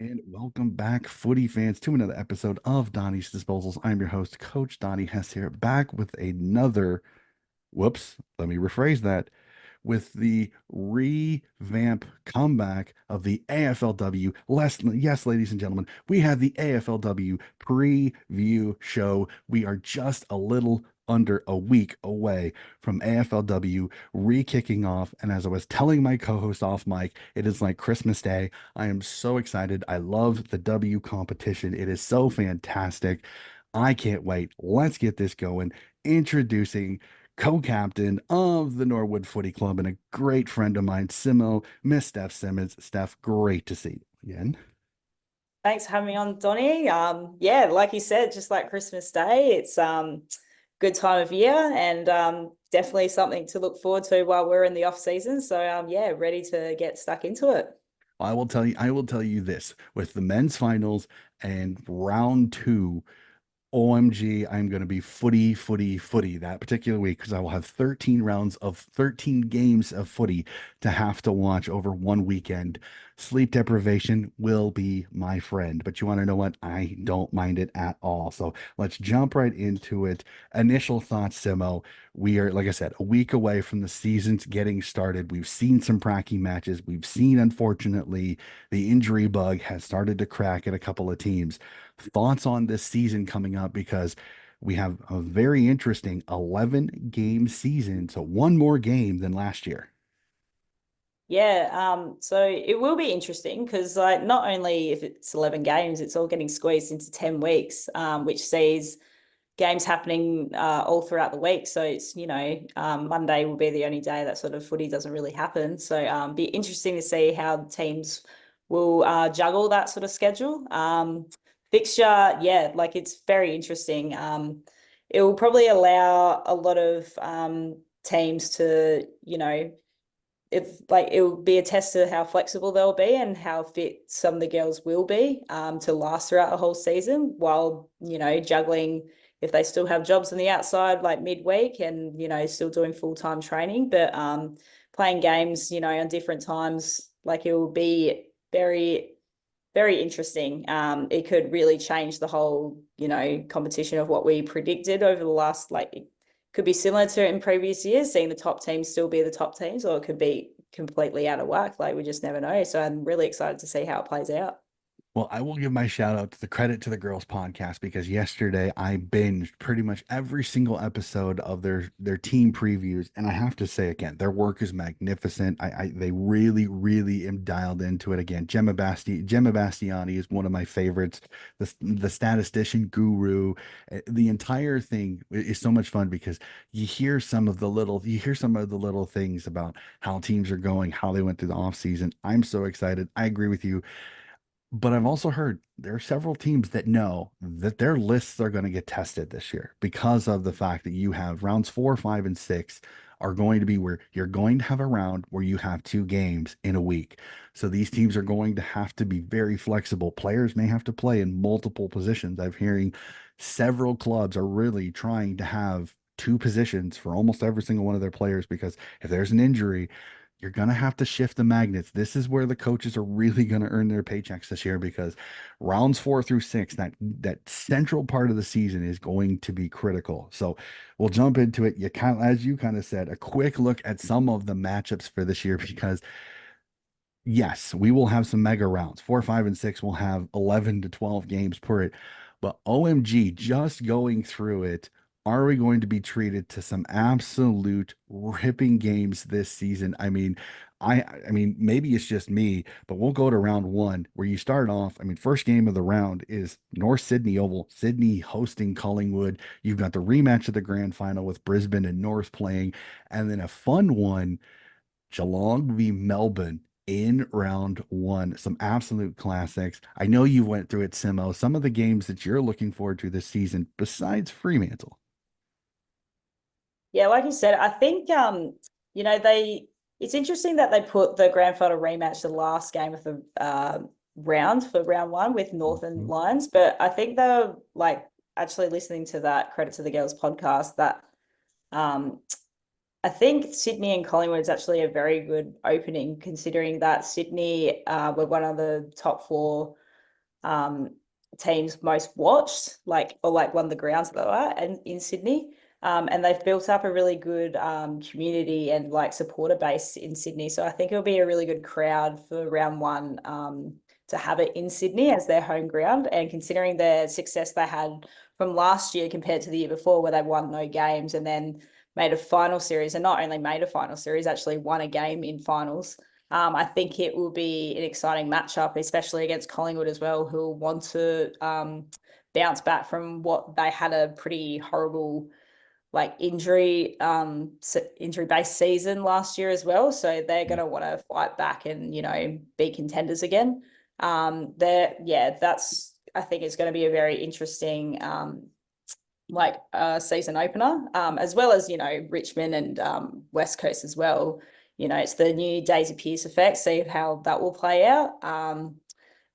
And welcome back, footy fans, to another episode of Donnie's Disposals. I'm your host, Coach Donnie Hess here, back with another, whoops, let me rephrase that, with the revamp comeback of the AFLW. Yes, ladies and gentlemen, we have the AFLW preview show. We are just a little under a week away from AFLW re-kicking off. And as I was telling my co-host off mic, it is like Christmas Day. I am so excited. I love the W competition. It is so fantastic. I can't wait. Let's get this going. Introducing co-captain of the Norwood Footy Club and a great friend of mine, Simo, Miss Steph Simmons. Steph, great to see you again. Thanks for having me on, Donnie. Yeah, like you said, just like Christmas Day, it's good time of year and definitely something to look forward to while we're in the off season. So yeah, ready to get stuck into it. I will tell you this with the men's finals and round two. OMG, I'm going to be footy that particular week because I will have 13 rounds of 13 games of footy to have to watch over one weekend. Sleep deprivation will be my friend, but you want to know what? I don't mind it at all. So let's jump right into it. Initial thoughts, Simo. We are, like I said, a week away from the season's getting started. We've seen some pracky matches. We've seen, unfortunately, the injury bug has started to crack at a couple of teams. Thoughts on this season coming up because we have a very interesting 11 game season. So one more game than last year. Yeah, so it will be interesting because like not only if it's 11 games, it's all getting squeezed into 10 weeks, which sees games happening all throughout the week. So it's, Monday will be the only day that sort of footy doesn't really happen. So be interesting to see how teams will juggle that sort of schedule. Fixture, yeah, like it's very interesting. It will probably allow a lot of teams to, if like it will be a test of how flexible they'll be and how fit some of the girls will be to last throughout the whole season while juggling if they still have jobs on the outside like midweek and still doing full-time training, but playing games on different times, like it will be very interesting. It could really change the whole competition of what we predicted over the last, like it could be similar to in previous years, seeing the top teams still be the top teams, or it could be completely out of whack. Like we just never know. So I'm really excited to see how it plays out. Well, I will give my shout out to the Credit to the Girls podcast because yesterday I binged pretty much every single episode of their team previews, and I have to say again, their work is magnificent. They really am dialed into it. Again, Gemma Bastiani is one of my favorites. The statistician guru, the entire thing is so much fun because you hear some of the little things about how teams are going, how they went through the off season. I'm so excited. I agree with you. But I've also heard there are several teams that know that their lists are going to get tested this year because of the fact that you have rounds 4, 5, and 6 are going to be where you're going to have a round where you have two games in a week. So these teams are going to have to be very flexible. Players may have to play in multiple positions. I'm hearing several clubs are really trying to have two positions for almost every single one of their players because if there's an injury, you're going to have to shift the magnets. This is where the coaches are really going to earn their paychecks this year because rounds 4 through 6, that central part of the season is going to be critical. So we'll jump into it. You kind of, as you kind of said, a quick look at some of the matchups for this year because yes, we will have some mega rounds. 4, 5, and 6 will have 11 to 12 games per it. But OMG, just going through it, are we going to be treated to some absolute ripping games this season? I mean, maybe it's just me, but we'll go to round one where you start off. I mean, first game of the round is North Sydney Oval, Sydney hosting Collingwood. You've got the rematch of the grand final with Brisbane and North playing, and then a fun one Geelong v Melbourne in round one. Some absolute classics. I know you went through it, Simo. Some of the games that you're looking forward to this season, besides Fremantle. Yeah, like you said, I think they it's interesting that they put the grand final rematch the last game of the round for round one with Northern Mhm. Lions, but I think they're like actually listening to that Credit to the Girls podcast that um I think Sydney and Collingwood is actually a very good opening, considering that Sydney were one of the top four um, teams most watched, or like one of the grounds that they were at in Sydney. And they've built up a really good community and like supporter base in Sydney. So I think it'll be a really good crowd for round one to have it in Sydney as their home ground. And considering the success they had from last year compared to the year before, where they won no games and then made a final series, and not only made a final series, actually won a game in finals. I think it will be an exciting matchup, especially against Collingwood as well, who will want to bounce back from what they had a pretty horrible like injury based season last year as well. So they're going to want to fight back and be contenders again. That's I think it's going to be a very interesting season opener, as well as Richmond and West Coast as well. It's the new Daisy Pearce effect. See how that will play out.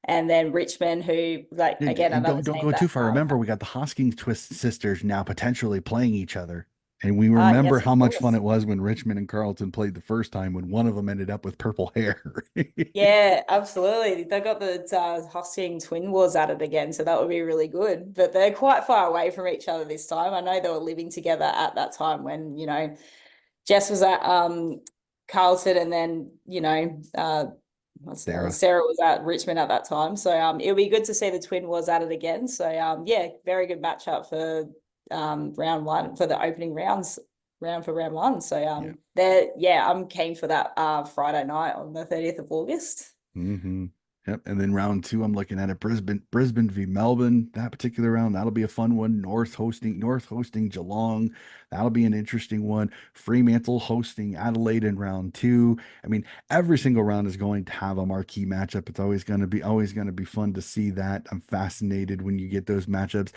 And then Richmond, who again And another don't team go too that far. Remember, we got the Hoskins Twist sisters now potentially playing each other. And we remember yes, of how much fun course. it was when Richmond and Carlton played the first time when one of them ended up with purple hair. Yeah, absolutely. They got the Hosking Twin Wars at it again, so that would be really good. But they're quite far away from each other this time. I know they were living together at that time when, Jess was at Carlton and then, Sarah. Sarah was at Richmond at that time. So it'll be good to see the Twin Wars at it again. So yeah, very good matchup for round one for the opening round for round one. So Yeah. I'm keen for that Friday night on the 30th of August. Mm-hmm. Yep. And then round two, I'm looking at it. Brisbane v Melbourne. That particular round, that'll be a fun one. North hosting Geelong. That'll be an interesting one. Fremantle hosting Adelaide in round two. I mean, every single round is going to have a marquee matchup. It's always going to be fun to see that. I'm fascinated when you get those matchups.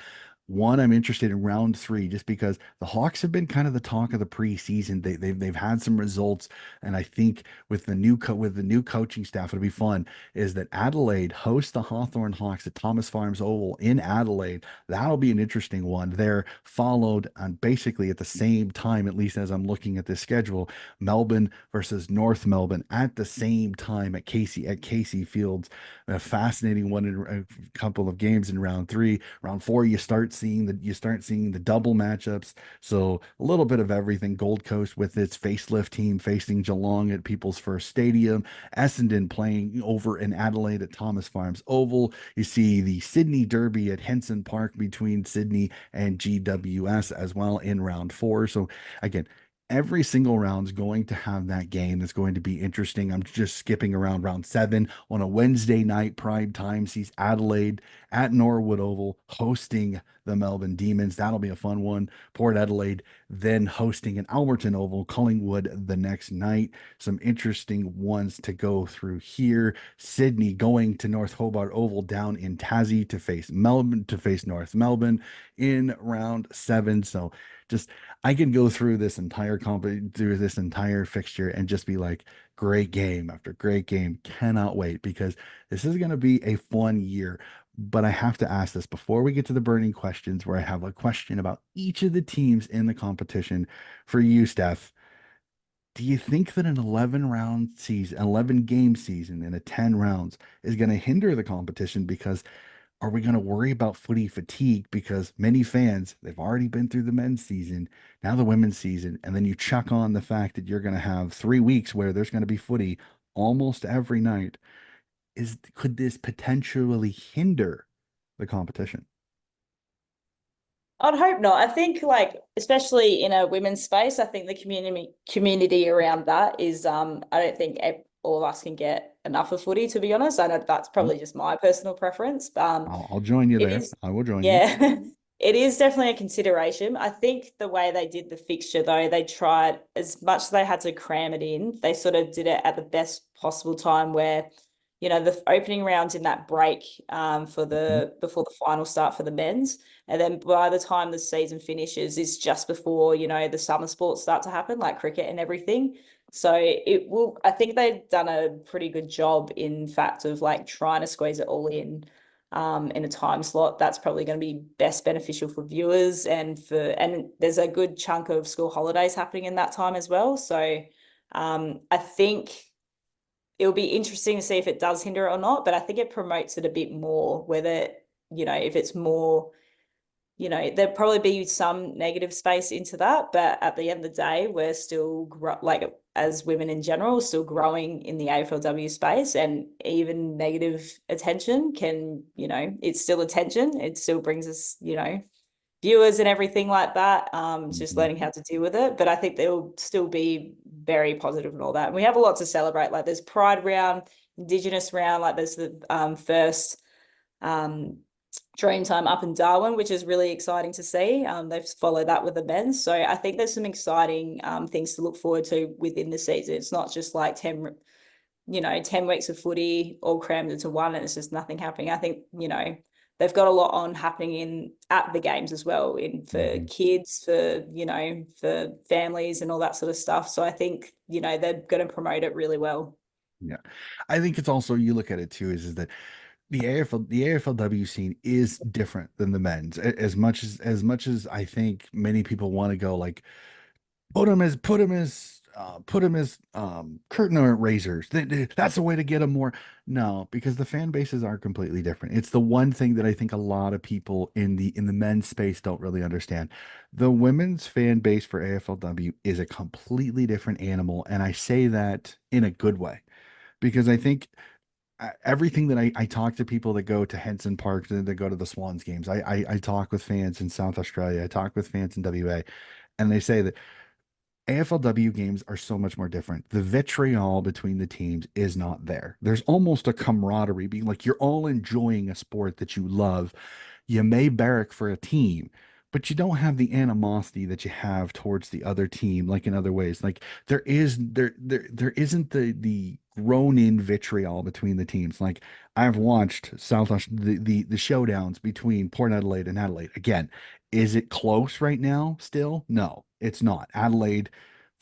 One, I'm interested in round three just because the Hawks have been kind of the talk of the preseason. They've had some results, and I think with with the new coaching staff, it'll be fun. Is that Adelaide hosts the Hawthorn Hawks at Thomas Farms Oval in Adelaide? That'll be an interesting one. They're followed on basically at the same time, at least as I'm looking at this schedule. Melbourne versus North Melbourne at the same time at Casey Fields. A fascinating one in a couple of games in round three. Round four, you start seeing the double matchups. So a little bit of everything. Gold Coast with its facelift team facing Geelong at People's First Stadium. Essendon playing over in Adelaide at Thomas Farms Oval. You see the Sydney Derby at Henson Park between Sydney and GWS as well in round four. So again, every single round is going to have that game that's going to be interesting. I'm just skipping around round seven on a Wednesday night prime time sees Adelaide at Norwood Oval hosting the Melbourne Demons. That'll be a fun one. Port Adelaide then hosting an Alberton Oval, Collingwood the next night. Some interesting ones to go through here. Sydney going to North Hobart Oval down in Tassie to face North Melbourne in round seven. So just I can go through this entire fixture and just be like, great game after great game. Cannot wait because this is going to be a fun year. But I have to ask this before we get to the burning questions, where I have a question about each of the teams in the competition for you, Steph. Do you think that an 11 game season in a 10 rounds is going to hinder the competition because are we going to worry about footy fatigue? Because many fans, they've already been through the men's season, now the women's season, and then you chuck on the fact that you're going to have 3 weeks where there's going to be footy almost every night. Could this potentially hinder the competition? I'd hope not. I think especially in a women's space, I think the community around that is I don't think all of us can get enough of footy, to be honest. I know that's Hmm? probably just my personal preference. I'll join you It there. is, I will join you. yeah, it is definitely a consideration. I think the way they did the fixture, though, they tried as much as they had to cram it in, they sort of did it at the best possible time where, the opening rounds in that break for Mhm. the before the final start for the men's. And then by the time the season finishes, is just before, the summer sports start to happen, like cricket and everything. So I think they've done a pretty good job, in fact, of like trying to squeeze it all in a time slot that's probably going to be best beneficial for viewers and there's a good chunk of school holidays happening in that time as well. So I think it'll be interesting to see if it does hinder it or not, but I think it promotes it a bit more, whether, if it's more, there'd probably be some negative space into that, but at the end of the day, we're still like as women in general, still growing in the AFLW space, and even negative attention can, it's still attention. It still brings us, viewers and everything like that. Just Mhm. learning how to deal with it. But I think they'll still be very positive and all that. And we have a lot to celebrate. Like there's Pride round, Indigenous round, like there's the first um, Dreamtime up in Darwin, which is really exciting to see. They've followed that with the men's. So I think there's some exciting things to look forward to within the season. It's not just like 10 weeks of footy all crammed into one and it's just nothing happening. I think, they've got a lot on happening in at the games as well, in for Mhm. kids, for families and all that sort of stuff. So I think, they're going to promote it really well. Yeah. I think it's also, you look at it too, is that the AFLW scene is different than the men's. As much as I think many people want to go like put him as curtain raisers. That's the way to get him more. No, because the fan bases are completely different. It's the one thing that I think a lot of people in the men's space don't really understand. The women's fan base for AFLW is a completely different animal, and I say that in a good way because I think everything that I talk to people that go to Henson Park, that go to the Swans games. I talk with fans in South Australia. I talk with fans in WA, and they say that AFLW games are so much more different. The vitriol between the teams is not there. There's almost a camaraderie, being like you're all enjoying a sport that you love. You may barrack for a team, but you don't have the animosity that you have towards the other team, like in other ways. Like there isn't the grown in vitriol between the teams. Like I've watched the showdowns between Port Adelaide and Adelaide. Again, is it close right now still? No, it's not. Adelaide,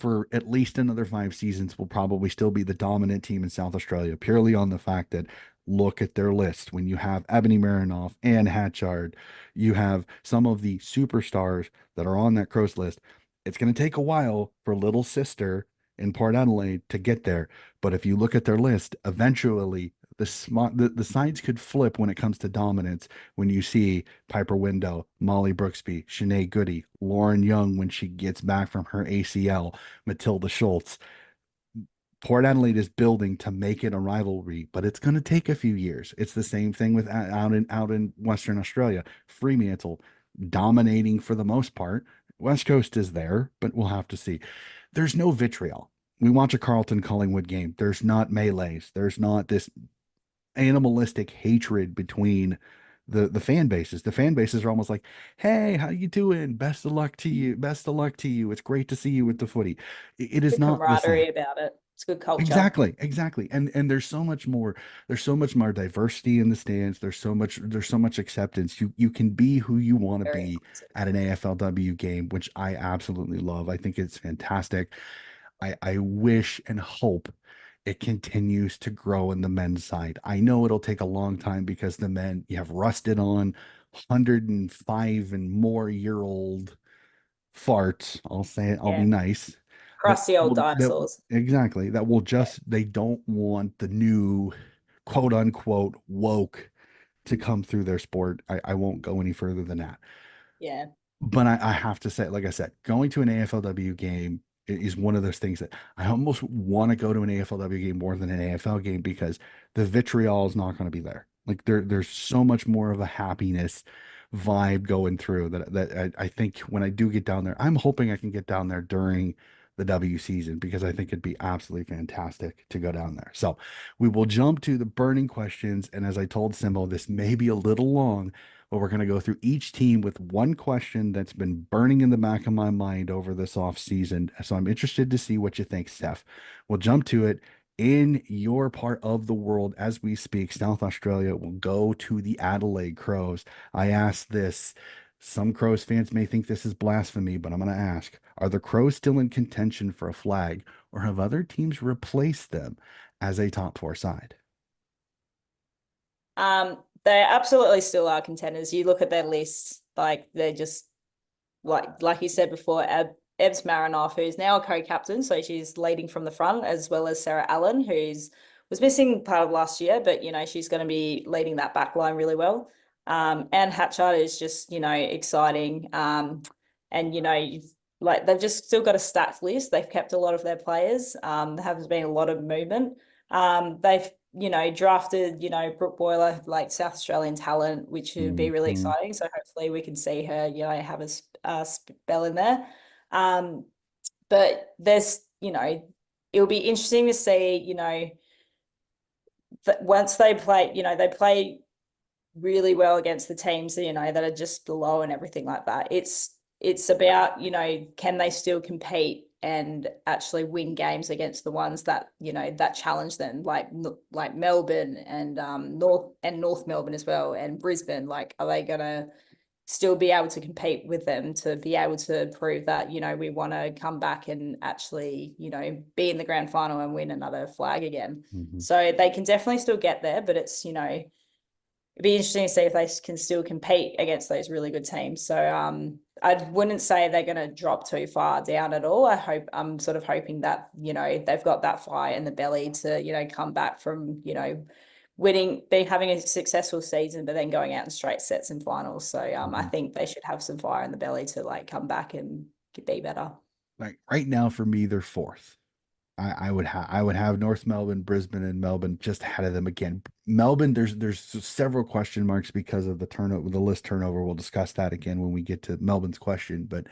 for at least another 5 seasons, will probably still be the dominant team in South Australia, purely on the fact that look at their list. When you have Ebony Marinoff and Hatchard, you have some of the superstars that are on that Crows list. It's going to take a while for Little Sister in Port Adelaide to get there. But if you look at their list, eventually the sides could flip when it comes to dominance when you see Piper Window, Molly Brooksby, Shanae Goody, Lauren Young when she gets back from her ACL, Matilda Schultz. Port Adelaide is building to make it a rivalry, but it's going to take a few years. It's the same thing with out in Western Australia. Fremantle dominating for the most part. West Coast is there, but we'll have to see. There's no vitriol. We watch a Carlton Collingwood game. There's not melees. There's not this animalistic hatred between the fan bases. The fan bases are almost like, "Hey, how you doing? Best of luck to you. Best of luck to you. It's great to see you with the footy." It is Good not the same. camaraderie about it. It's good culture. Exactly, exactly. And there's so much more diversity in the stands. There's so much acceptance. You can be who you want to Very be inclusive. at an AFLW game, which I absolutely love. I think it's fantastic. I wish and hope it continues to grow in the men's side. I know it'll take a long time because the men, you have rusted on 105 and more year old farts. I'll say it, I'll be Yeah. nice. That Crusty old will that dinosaurs. exactly that will Yeah. just they don't want the new quote unquote woke to come through their sport. I won't go any further than that. Yeah. But I have to say, like I said, going to an AFLW game is one of those things that I almost want to go to an AFLW game more than an AFL game because the vitriol is not going to be there. Like there's so much more of a happiness vibe going through that I think when I do get down there, I'm hoping I can get down there during the W season because I think it'd be absolutely fantastic to go down there. So we will jump to the burning questions. And as I told Simo, this may be a little long, but we're going to go through each team with one question that's been burning in the back of my mind over this off season. So I'm interested to see what you think, Steph. We'll jump to it. In your part of the world as we speak, South Australia will go to the Adelaide Crows. I asked this. Some Crows fans may think this is blasphemy, but I'm going to ask, are the Crows still in contention for a flag, or have other teams replaced them as a top four side? They absolutely still are contenders. You look at their list, like they're just like you said before, Ebs Marinoff, who's now a co-captain, so she's leading from the front, as well as Sarah Allen, who's was missing part of last year, but she's going to be leading that back line really well. And Hatchard is just exciting. And like they've just still got a stats list. They've kept a lot of their players. There has been a lot of movement. They've drafted Brooke Boyler, like South Australian talent, which would be really Mhm. exciting. So hopefully we can see her have a spell in there. Um, but there's it'll be interesting to see that once they play they play really well against the teams that are just below and everything like that. It's about can they still compete and actually win games against the ones that that challenge them, like Melbourne and North Melbourne as well, and Brisbane. Like, are they gonna still be able to compete with them to be able to prove that we want to come back and actually be in the grand final and win another flag again? Mhm. So they can definitely still get there, but it's it'd be interesting to see if they can still compete against those really good teams. So I wouldn't say they're going to drop too far down at all. I'm sort of hoping that they've got that fire in the belly to come back from winning, being having a successful season, but then going out in straight sets and finals. So I Mhm. think they should have some fire in the belly to like come back and be better. Like right now for me, they're fourth. I would have North Melbourne, Brisbane, and Melbourne just ahead of them again. Melbourne, there's several question marks because of the turnover, the list turnover. We'll discuss that again when we get to Melbourne's question, but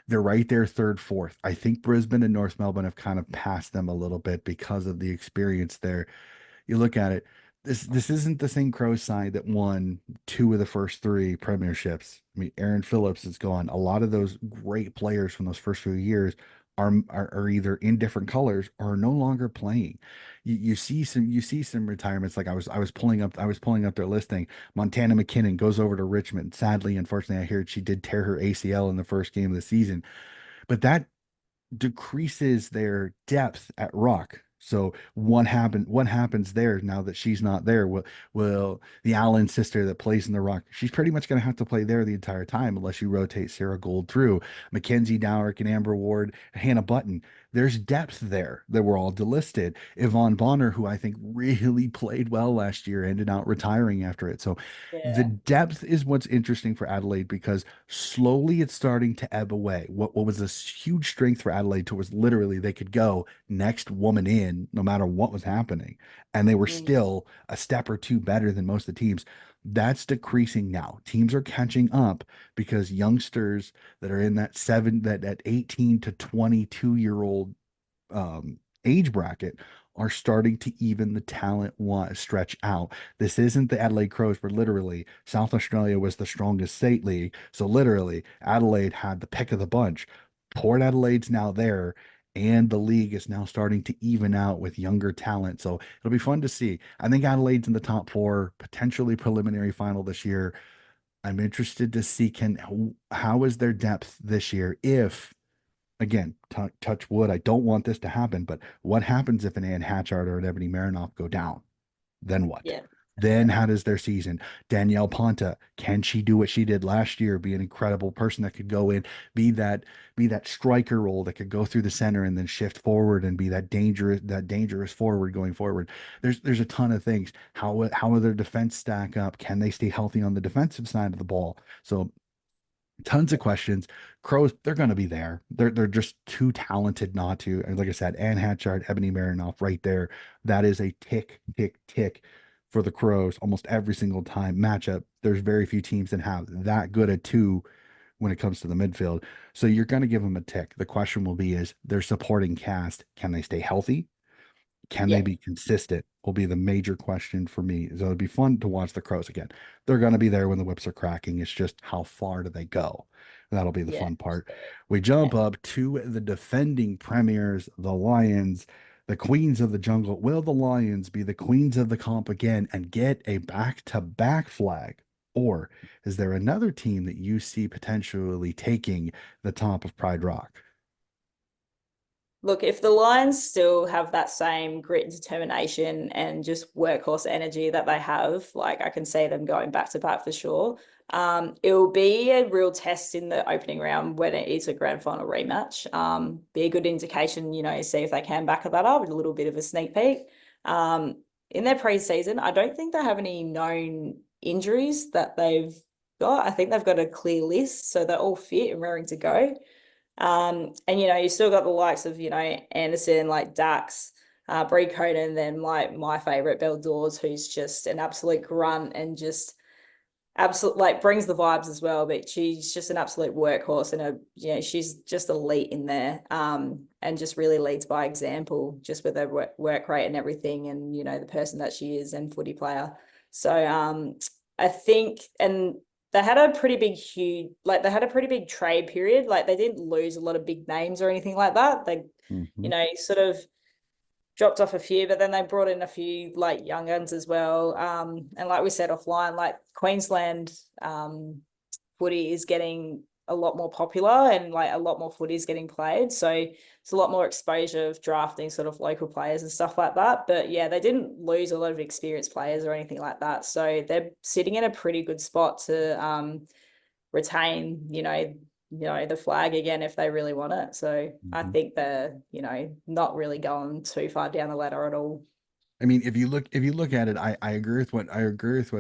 they're right there, third, fourth. I think Brisbane and North Melbourne have kind of passed them a little bit because of the experience there. You look at it, this isn't the same Crows side that won two of the first three premierships. I mean, Aaron Phillips is gone. A lot of those great players from those first few years are either in different colors or are no longer playing. You see some retirements. Like I was pulling up their listing. Montana McKinnon goes over to Richmond. Sadly, unfortunately, I hear she did tear her ACL in the first game of the season. But that decreases their depth at rock. So what happens there now that she's not there? Will the Allen sister that plays in the rock, she's pretty much going to have to play there the entire time unless you rotate Sarah Gold through. Mackenzie Dowrick and Amber Ward, Hannah Button. There's depth there that were all delisted. Yvonne Bonner, who I think really played well last year, ended out retiring after it. So the Yeah. depth is what's interesting for Adelaide because slowly it's starting to ebb away. What was this huge strength for Adelaide to was literally they could go next woman in no matter what was happening, and they were Mm. still a step or two better than most of the teams. That's decreasing now. Teams are catching up because youngsters that are in that 18 to 22-year-old age bracket are starting to even the talent stretch out. This isn't the Adelaide Crows, where literally South Australia was the strongest state league. So literally Adelaide had the pick of the bunch. Port Adelaide's now there, and the league is now starting to even out with younger talent. So it'll be fun to see. I think Adelaide's in the top four, potentially preliminary final this year. I'm interested to see how is their depth this year if again, touch wood. I don't want this to happen, but what happens if an Ann Hatchard or an Ebony Marinoff go down? Then what? Yeah. Then Yeah. how does their season? Danielle Ponta, can she do what she did last year? Be an incredible person that could go in, be that be that striker role that could go through the center and then shift forward and be that dangerous forward going forward. There's a ton of things. How will their defense stack up? Can they stay healthy on the defensive side of the ball? So tons of questions. Crows, they're going to be there. They're just too talented not to. And like I said, Ann Hatchard, Ebony Marinoff, right there. That is a tick, tick, tick for the Crows almost every single time matchup. There's very few teams that have that good a two when it comes to the midfield. So you're going to give them a tick. The question will be is their supporting cast, can they stay healthy? Can they Yeah. be consistent? Will be the major question for me. So it'd be fun to watch the Crows again. They're going to be there when the whips are cracking. It's just how far do they go? That'll be the Yeah. fun part. We jump Yeah. up to the defending premiers, the Lions, the queens of the jungle. Will the Lions be the queens of the comp again and get a back-to-back flag? Or is there another team that you see potentially taking the top of Pride Rock? Look, if the Lions still have that same grit and determination and just workhorse energy that they have, like I can see them going back to back for sure. It will be a real test in the opening round when it is a grand final rematch. Be a good indication, see if they can back that up, a little bit of a sneak peek. In their preseason, I don't think they have any known injuries that they've got. I think they've got a clear list, so they're all fit and raring to go. And you still got the likes of, Anderson, like Dax, Bree Coden, then like my favorite, Belle Dawes, who's just an absolute grunt and just absolute like brings the vibes as well. But she's just an absolute workhorse and she's just elite in there. And just really leads by example, just with her work rate and everything, and the person that she is and footy player. So I think, and they had a pretty big huge like they had a pretty big trade period. Like they didn't lose a lot of big names or anything like that. They, Hmm. sort of dropped off a few, but then they brought in a few like young guns as well. And like we said offline, like Queensland footy is getting a lot more popular and like a lot more footy is getting played. So it's a lot more exposure of drafting sort of local players and stuff like that. But yeah, they didn't lose a lot of experienced players or anything like that. So they're sitting in a pretty good spot to retain, the flag again if they really want it. So I Hmm. think they're, not really going too far down the ladder at all. I mean, if you look at it, I agree with what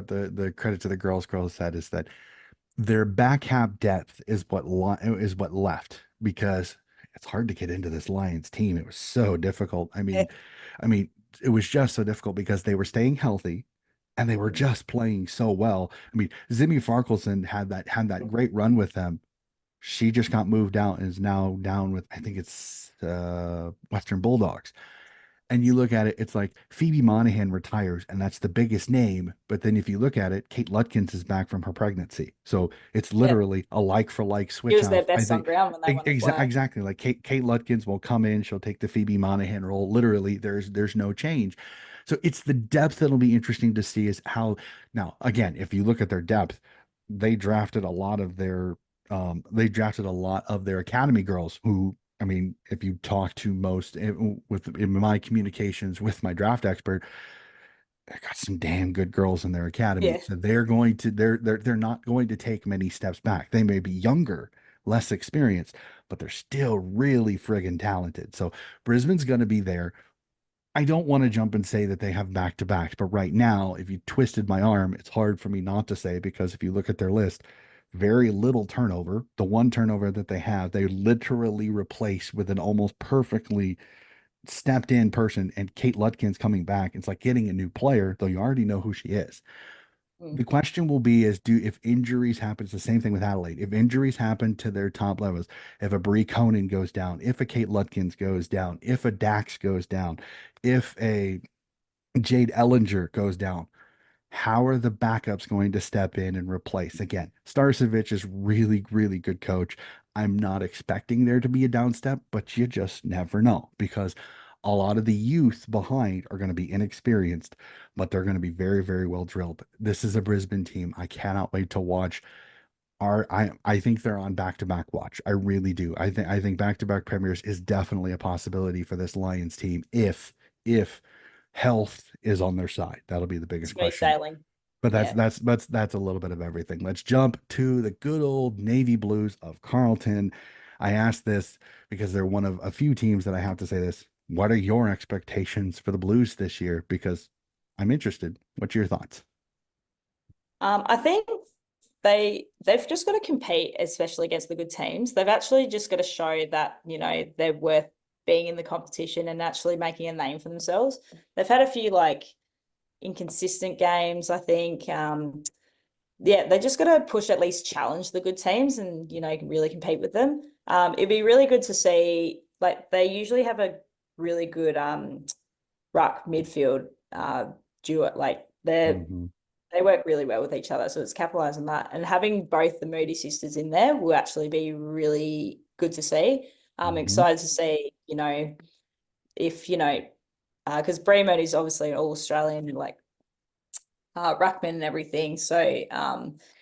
the credit to the girls said is that their back half depth is what left because it's hard to get into this Lions team. It was so difficult. I mean, it was just so difficult because they were staying healthy and they were just playing so well. I mean, Zimmy Farkelson had that great run with them. She just got moved out and is now down with I think it's Western Bulldogs. And you look at it, it's like Phoebe Monahan retires, and that's the biggest name. But then if you look at it, Kate Lutkins is back from her pregnancy. So it's Yeah. literally a like for like He switch was their off. I best on think ground when they won a flag. exactly like Kate Lutkins will come in, she'll take the Phoebe Monahan role. Literally, there's no change. So it's the depth that'll be interesting to see is how now again, if you look at their depth, they drafted a lot of their academy girls who I mean, if you talk to most with in my communications with my draft expert, I got some damn good girls in their academy. Yeah. So they're not going to take many steps back. They may be younger, less experienced, but they're still really friggin' talented. So Brisbane's going to be there. I don't want to jump and say that they have back to backs, but right now, if you twisted my arm, it's hard for me not to say because if you look at their list, very little turnover. The one turnover that they have, they literally replace with an almost perfectly stepped in person. And Kate Lutkin's coming back. It's like getting a new player, though you already know who she is. Mm. The question will be is do if injuries happen, it's the same thing with Adelaide. If injuries happen to their top levels, if a Brie Conan goes down, if a Kate Lutkins goes down, if a Dax goes down, if a Jade Ellinger goes down, how are the backups going to step in and replace? Again, Starcevich is really, really good coach. I'm not expecting there to be a downstep, but you just never know because a lot of the youth behind are going to be inexperienced, but they're going to be very, very well drilled. This is a Brisbane team. I cannot wait to watch. I think they're on back-to-back watch. I really do. I think back-to-back premiers is definitely a possibility for this Lions team if health is on their side. That'll be the biggest Smooth question. sailing. But that's Yeah. that's that's that's a little bit of everything. Let's jump to the good old Navy Blues of Carlton. I asked this because they're one of a few teams that I have to say this. What are your expectations for the Blues this year? Because I'm interested. What's your thoughts? I think they've just got to compete, especially against the good teams. They've actually just got to show that, they're worth being in the competition and actually making a name for themselves. They've had a few like inconsistent games, I think. Yeah, they just got to push, at least challenge the good teams and, really compete with them. It'd be really good to see, like, they usually have a really good ruck midfield duo. Like, Hmm. they work really well with each other. So it's capitalizing on that. And having both the Moody sisters in there will actually be really good to see. I'm Hmm. excited to see, if, because Brie Moody is obviously an all Australian, like ruckman and everything. So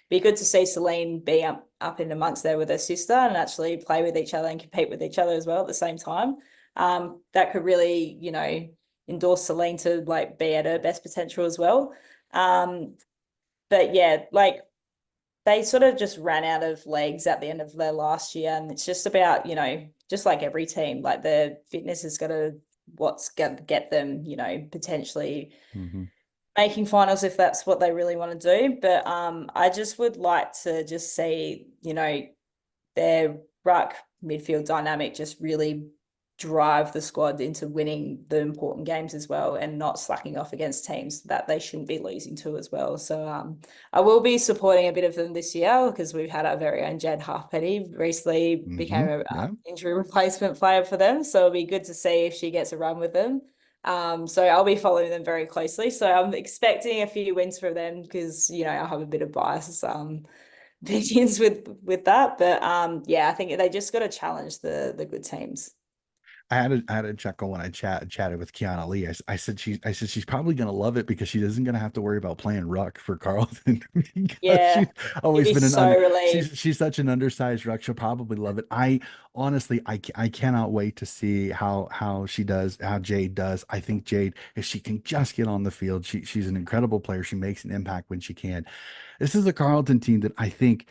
be good to see Celine be up in amongst there with her sister and actually play with each other and compete with each other as well at the same time. That could really, endorse Celine to like be at her best potential as well. Um, but yeah, like they sort of just ran out of legs at the end of their last year, and it's just about, just like every team, like their fitness has got to what's going to get them, potentially Hmm. making finals if that's what they really want to do. But I just would like to just see, their ruck midfield dynamic just really drive the squad into winning the important games as well and not slacking off against teams that they shouldn't be losing to as well. So I will be supporting a bit of them this year because we've had our very own Jed Halfpenny recently Hmm. became a Yeah. injury replacement player for them. So it'll be good to see if she gets a run with them. So I'll be following them very closely. So I'm expecting a few wins from them because, I have a bit of bias. Opinions with that. But yeah, I think they just got to challenge the good teams. I had a chuckle when I chatted with Kiana Lee. I said she's probably gonna love it because she isn't gonna have to worry about playing ruck for Carlton because she's Yeah, you'd always be been an so under relieved. she's such an undersized ruck. She'll probably love it. I honestly I cannot wait to see how Jade does. I think Jade, if she can just get on the field, she's an incredible player. She makes an impact when she can. This is a Carlton team that I think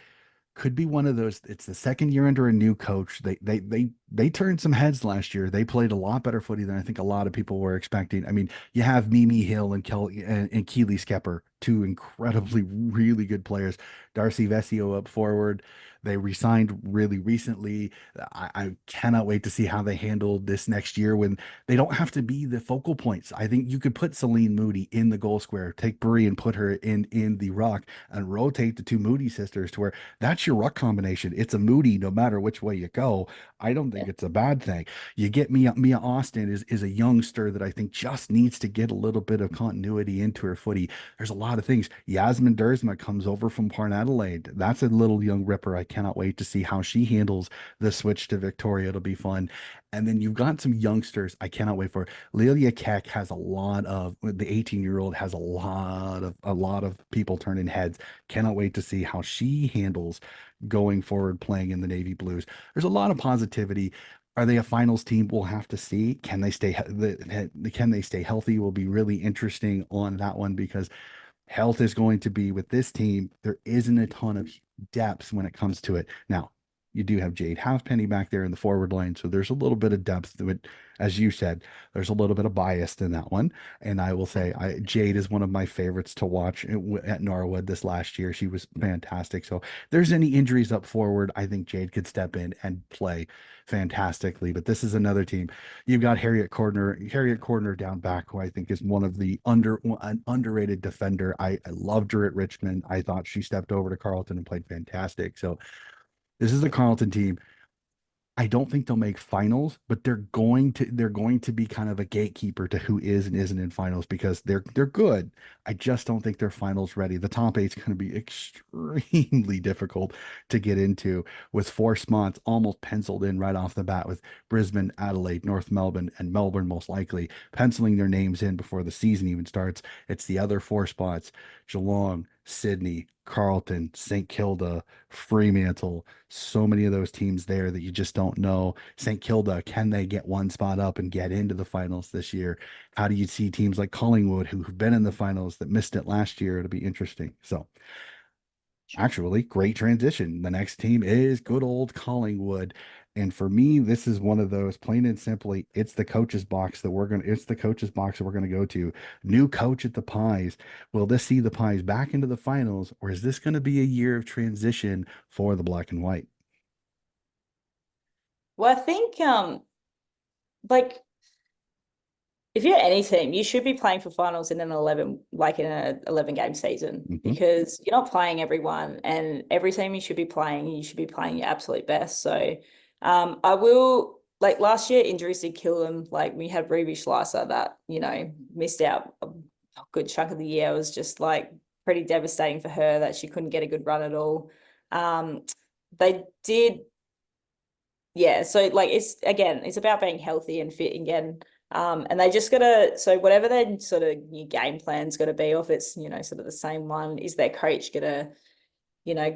could be one of those. It's the second year under a new coach. They turned some heads last year. They played a lot better footy than I think a lot of people were expecting. I mean, you have Mimi Hill and Kelly and Keely Skepper, two incredibly really good players. Darcy Vesio up forward. They resigned really recently. I cannot wait to see how they handle this next year when they don't have to be the focal points. I think you could put Celine Moody in the goal square, take Brie and put her in the rock, and rotate the two Moody sisters to where that's your ruck combination. It's a Moody no matter which way you go. I don't think Yeah. it's a bad thing. You get Mia Austin is a youngster that I think just needs to get a little bit of continuity into her footy. There's a lot of things. Yasmin Dersma comes over from Parn Adelaide. That's a little young ripper. I cannot wait to see how she handles the switch to Victoria. It'll be fun. And then you've got some youngsters. I cannot wait for Lilia Keck has a lot of the 18-year-old has a lot of people turning heads. Cannot wait to see how she handles going forward playing in the Navy Blues. There's a lot of positivity. Are they a finals team? We'll have to see. Can they stay healthy? Will be really interesting on that one because health is going to be with this team. There isn't a ton of depth when it comes to it. Now, you do have Jade Halfpenny back there in the forward line, so there's a little bit of depth to it. As you said, there's a little bit of bias in that one. And I will say, Jade is one of my favorites to watch at Norwood this last year. She was fantastic. So, if there's any injuries up forward, I think Jade could step in and play fantastically. But this is another team. You've got Harriet Cordner down back, who I think is one of the an underrated defender. I loved her at Richmond. I thought she stepped over to Carlton and played fantastic. So this is a Carlton team. I don't think they'll make finals, but they're going to be kind of a gatekeeper to who is and isn't in finals because they're good. I just don't think they're finals ready. The top eight's going to be extremely difficult to get into with four spots almost penciled in right off the bat with Brisbane, Adelaide, North Melbourne, and Melbourne most likely penciling their names in before the season even starts. It's the other four spots: Geelong, Sydney, Carlton, St. Kilda, Fremantle, so many of those teams there that you just don't know. St. Kilda, can they get one spot up and get into the finals this year? How do you see teams like Collingwood, who've been in the finals that missed it last year? It'll be interesting. So, actually, great transition. The next team is good old Collingwood. And for me, this is one of those plain and simply, it's the coach's box that we're gonna go to. New coach at the Pies. Will this see the Pies back into the finals, or is this gonna be a year of transition for the black and white? Well, I think like if you're any team, you should be playing for finals in an 11, like in an 11 game season, Hmm. because you're not playing everyone, and every team you should be playing your absolute best. So I will, like last year, injuries did kill them. Like we had Ruby Schleicher that, missed out a good chunk of the year. It was just like pretty devastating for her that she couldn't get a good run at all. Um, they did, yeah. So like it's about being healthy and fit again. And they just gotta, so whatever their sort of new game plan's gotta be, or if it's, sort of the same one, is their coach gonna,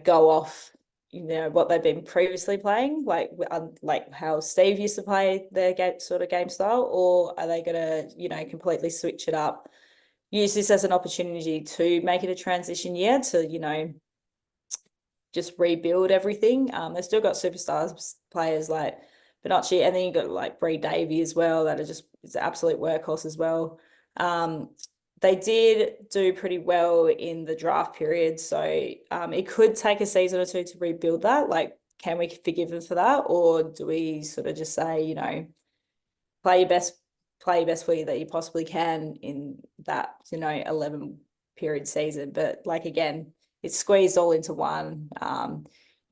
go off, what they've been previously playing, like how Steve used to play their game style, or are they gonna, completely switch it up, use this as an opportunity to make it a transition year to, just rebuild everything. They've still got superstars players like Benocchi, and then you got like Bree Davy as well, that are just is an absolute workhorse as well. They did do pretty well in the draft period, so it could take a season or two to rebuild that. Like, can we forgive them for that, or do we sort of just say, play your best, play your best footy that you possibly can in that 11 period season? But like again, it's squeezed all into one.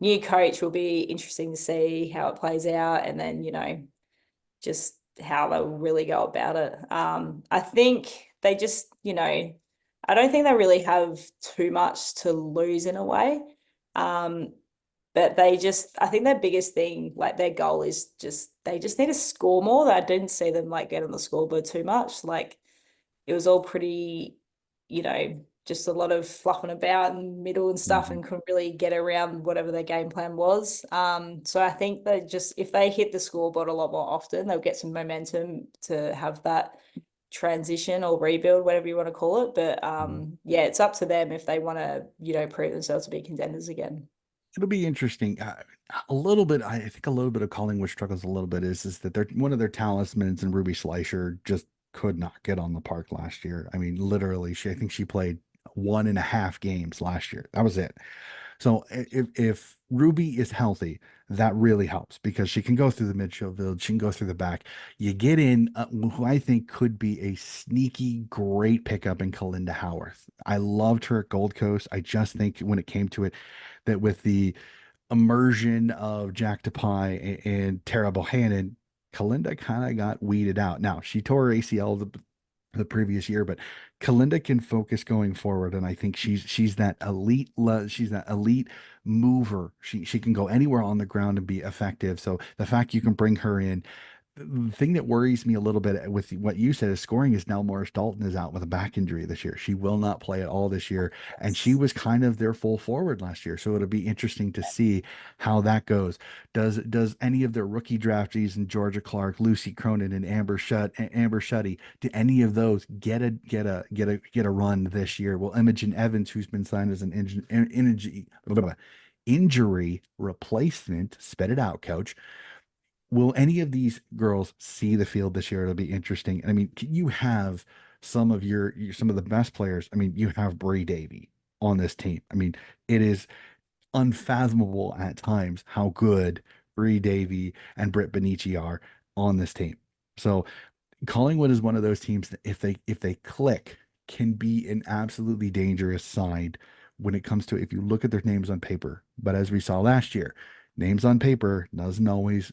New coach will be interesting to see how it plays out, and then just how they'll really go about it. I think they just, I don't think they really have too much to lose in a way. But I think their biggest thing, like their goal is just, they just need to score more. I didn't see them like get on the scoreboard too much. Like it was all pretty, just a lot of fluffing about in the middle and stuff, Mhm. and couldn't really get around whatever their game plan was. So I think that just if they hit the scoreboard a lot more often, they'll get some momentum to have that transition or rebuild, whatever you want to call it. But Mhm. yeah, it's up to them if they want to, prove themselves to be contenders again. It'll be interesting. A little bit, I think a little bit of Collingwood struggles a little bit is that they're one of their talismans and Ruby Schleicher just could not get on the park last year. I mean, literally, I think she played 1.5 games last year. That was it. So if Ruby is healthy, that really helps because she can go through the midfield village, she can go through the back. You get in who I think could be a sneaky great pickup in Kalinda Howarth. I loved her at Gold Coast. I just think when it came to it, that with the immersion of Jack DePie and Tara Bohannon, Kalinda kind of got weeded out. Now she tore her ACL the previous year, but Kalinda can focus going forward, and I think she's that elite she's that elite mover. She can go anywhere on the ground and be effective. So the fact you can bring her in, the thing that worries me a little bit with what you said is scoring is now Morris Dalton is out with a back injury this year. She will not play at all this year, and she was kind of their full forward last year. So it'll be interesting to see how that goes. Does any of their rookie draftees in Georgia Clark, Lucy Cronin, and Amber Shuddy, do any of those get a run this year? Well, Imogen Evans, who's been signed as an injury replacement, spit it out, coach, will any of these girls see the field this year? It'll be interesting. I mean, you have some of some of the best players. I mean, you have Bree Davy on this team. I mean, it is unfathomable at times how good Bree Davy and Britt Benici are on this team. So Collingwood is one of those teams that if they click, can be an absolutely dangerous side when it comes to if you look at their names on paper. But as we saw last year, names on paper doesn't always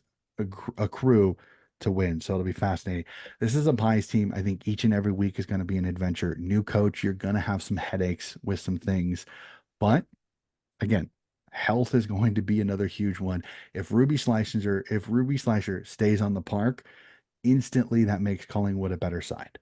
accrue to win. So it'll be fascinating. This is a Pies team. I think each and every week is going to be an adventure. New coach, you're going to have some headaches with some things, but again, health is going to be another huge one. If Ruby Slicer stays on the park, instantly that makes Collingwood a better side.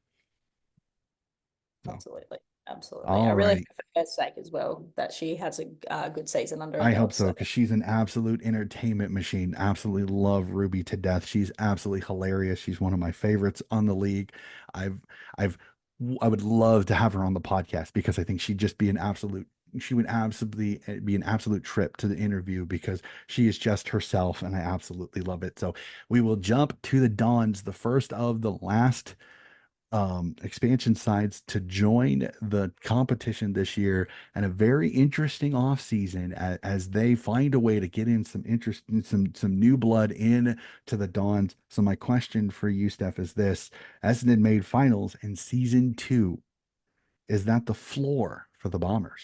So, Absolutely. Absolutely. I all really righty. hope for her sake as well that she has a good season under her I hope belt. so So because she's an absolute entertainment machine. Absolutely love Ruby to death. She's absolutely hilarious. She's one of my favorites on the league. I've, I've, I would love to have her on the podcast because I think she'd just be she would absolutely be an absolute trip to the interview because she is just herself and I absolutely love it. So we will jump to the Dons, the first of the last expansion sides to join the competition this year and a very interesting off season as they find a way to get in some interest some new blood in to the Dons. So my question for you, Steph, is this: Essendon made finals in season 2. Is that the floor for the Bombers?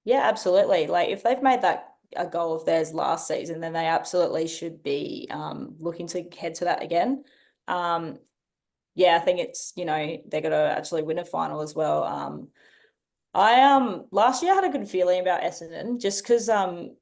yeah, absolutely. Like if they've made that a goal of theirs last season, then they absolutely should be looking to head to that again. Um, yeah, I think it's, they're gonna actually win a final as well. I last year I had a good feeling about Essendon just because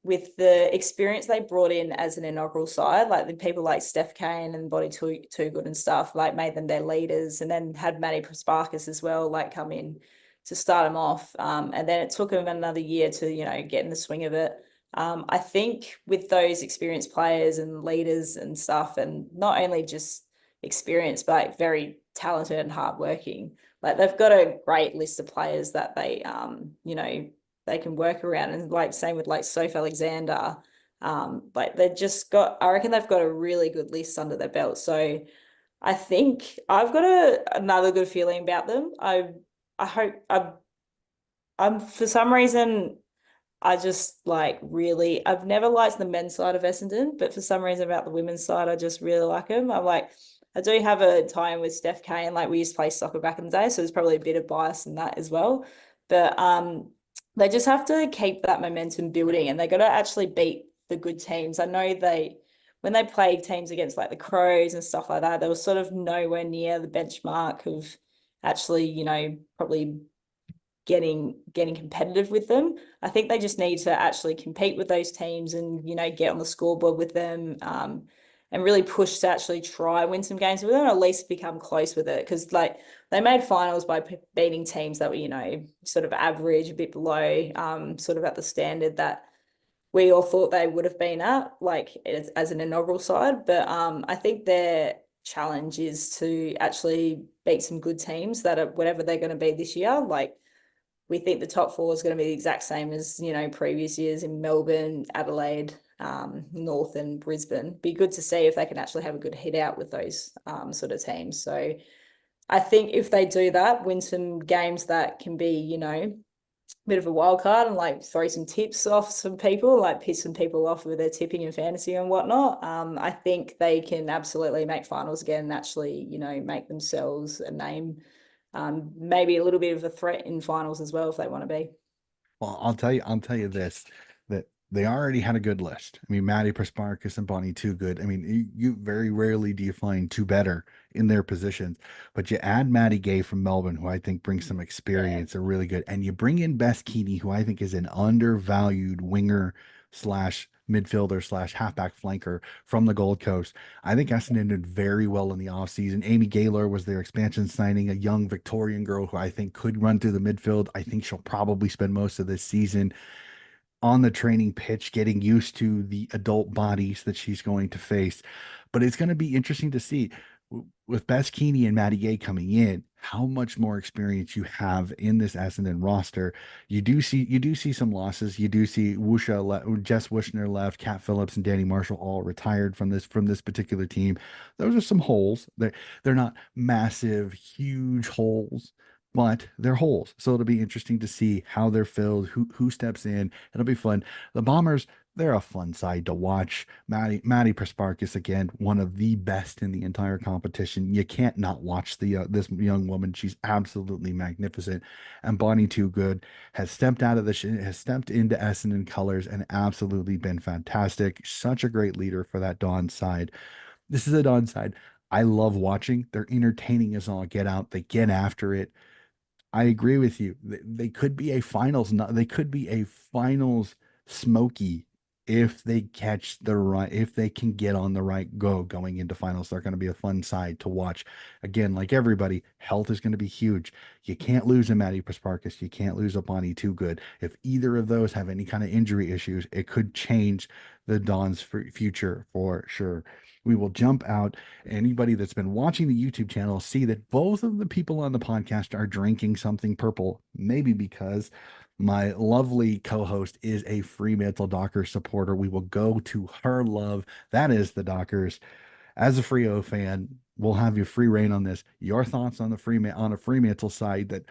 with the experience they brought in as an inaugural side, like the people like Steph Kane and Body Too Good and stuff, like made them their leaders, and then had Matty Prasparkas as well, like come in to start them off. And then it took them another year to get in the swing of it. I think with those experienced players and leaders and stuff, and not only just experienced, but like very talented and hardworking. Like they've got a great list of players that they can work around, and like same with like Soph Alexander, Like they just got, I reckon they've got a really good list under their belt. So I think I've got another good feeling about them. I hope I'm for some reason I just like really, I've never liked the men's side of Essendon, but for some reason about the women's side, I just really like them. I'm like, I do have a tie-in with Steph Kane. Like we used to play soccer back in the day, so there's probably a bit of bias in that as well. But they just have to keep that momentum building, and they got to actually beat the good teams. I know when they played teams against like the Crows and stuff like that, they were sort of nowhere near the benchmark of actually, probably getting competitive with them. I think they just need to actually compete with those teams and get on the scoreboard with them, and really push to actually try win some games with them, or at least become close with it. Because like they made finals by beating teams that were sort of average, a bit below, sort of at the standard that we all thought they would have been at, like as an inaugural side. But I think their challenge is to actually beat some good teams that are whatever they're going to be this year. Like we think the top four is going to be the exact same as previous years in Melbourne, Adelaide, North, and Brisbane. Be good to see if they can actually have a good hit out with those sort of teams. So I think if they do that, win some games that can be a bit of a wild card and like throw some tips off some people, like piss some people off with their tipping and fantasy and whatnot. I think they can absolutely make finals again and actually make themselves a name, maybe a little bit of a threat in finals as well if they want to be. Well, I'll tell you this, that they already had a good list. I mean, Maddie Prasparkas and Bonnie Too Good. I mean, you very rarely do you find two better in their positions, but you add Maddie Gay from Melbourne, who I think brings some Yeah. experience, are really good, and you bring in Bess Keeney, who I think is an undervalued winger slash midfielder slash halfback flanker from the Gold Coast. I think Essendon did very well in the offseason. Amy Gaylor was their expansion signing, a young Victorian girl who I think could run through the midfield. I think she'll probably spend most of this season on the training pitch, getting used to the adult bodies that she's going to face. But it's going to be interesting to see with Bess Keeney and Maddie Gay coming in, how much more experience you have in this Essendon roster. You do see some losses. You do see Jess Wishner left, Kat Phillips and Danny Marshall all retired from this particular team. Those are some holes. They're not massive, huge holes, but they're holes. So it'll be interesting to see how they're filled, who steps in. It'll be fun. The Bombers, they're a fun side to watch. Maddie Prasparkas, again, one of the best in the entire competition. You can't not watch this young woman. She's absolutely magnificent. And Bonnie Too Good has stepped into Essendon colors and absolutely been fantastic. Such a great leader for that Dawn side. This is a Dawn side I love watching. They're entertaining as all get out. They get after it. I agree with you. They could be a finals. They could be a finals smoky if they catch the right. If they can get on the right going into finals. They're going to be a fun side to watch. Again, like everybody, health is going to be huge. You can't lose a Maddie Prasparkas. You can't lose a Bonnie Too Good. If either of those have any kind of injury issues, it could change the Don's future for sure. We will jump out. Anybody that's been watching the YouTube channel see that both of the people on the podcast are drinking something purple, maybe because my lovely co-host is a Fremantle Dockers supporter. We will go to her love. That is the Dockers. As a Frio fan, we'll have you free reign on this. Your thoughts on the Fremantle side that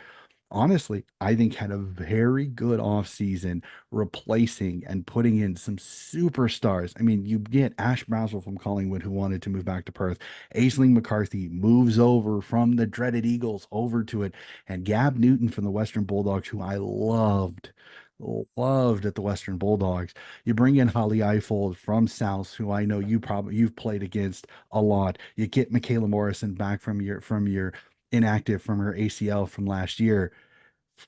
honestly, I think had a very good offseason replacing and putting in some superstars. I mean, you get Ash Brazel from Collingwood who wanted to move back to Perth. Aisling McCarthy moves over from the dreaded Eagles over to it. And Gab Newton from the Western Bulldogs, who I loved at the Western Bulldogs. You bring in Holly Eifold from South, who I know you've played against a lot. You get Michaela Morrison back from your inactive from her ACL from last year.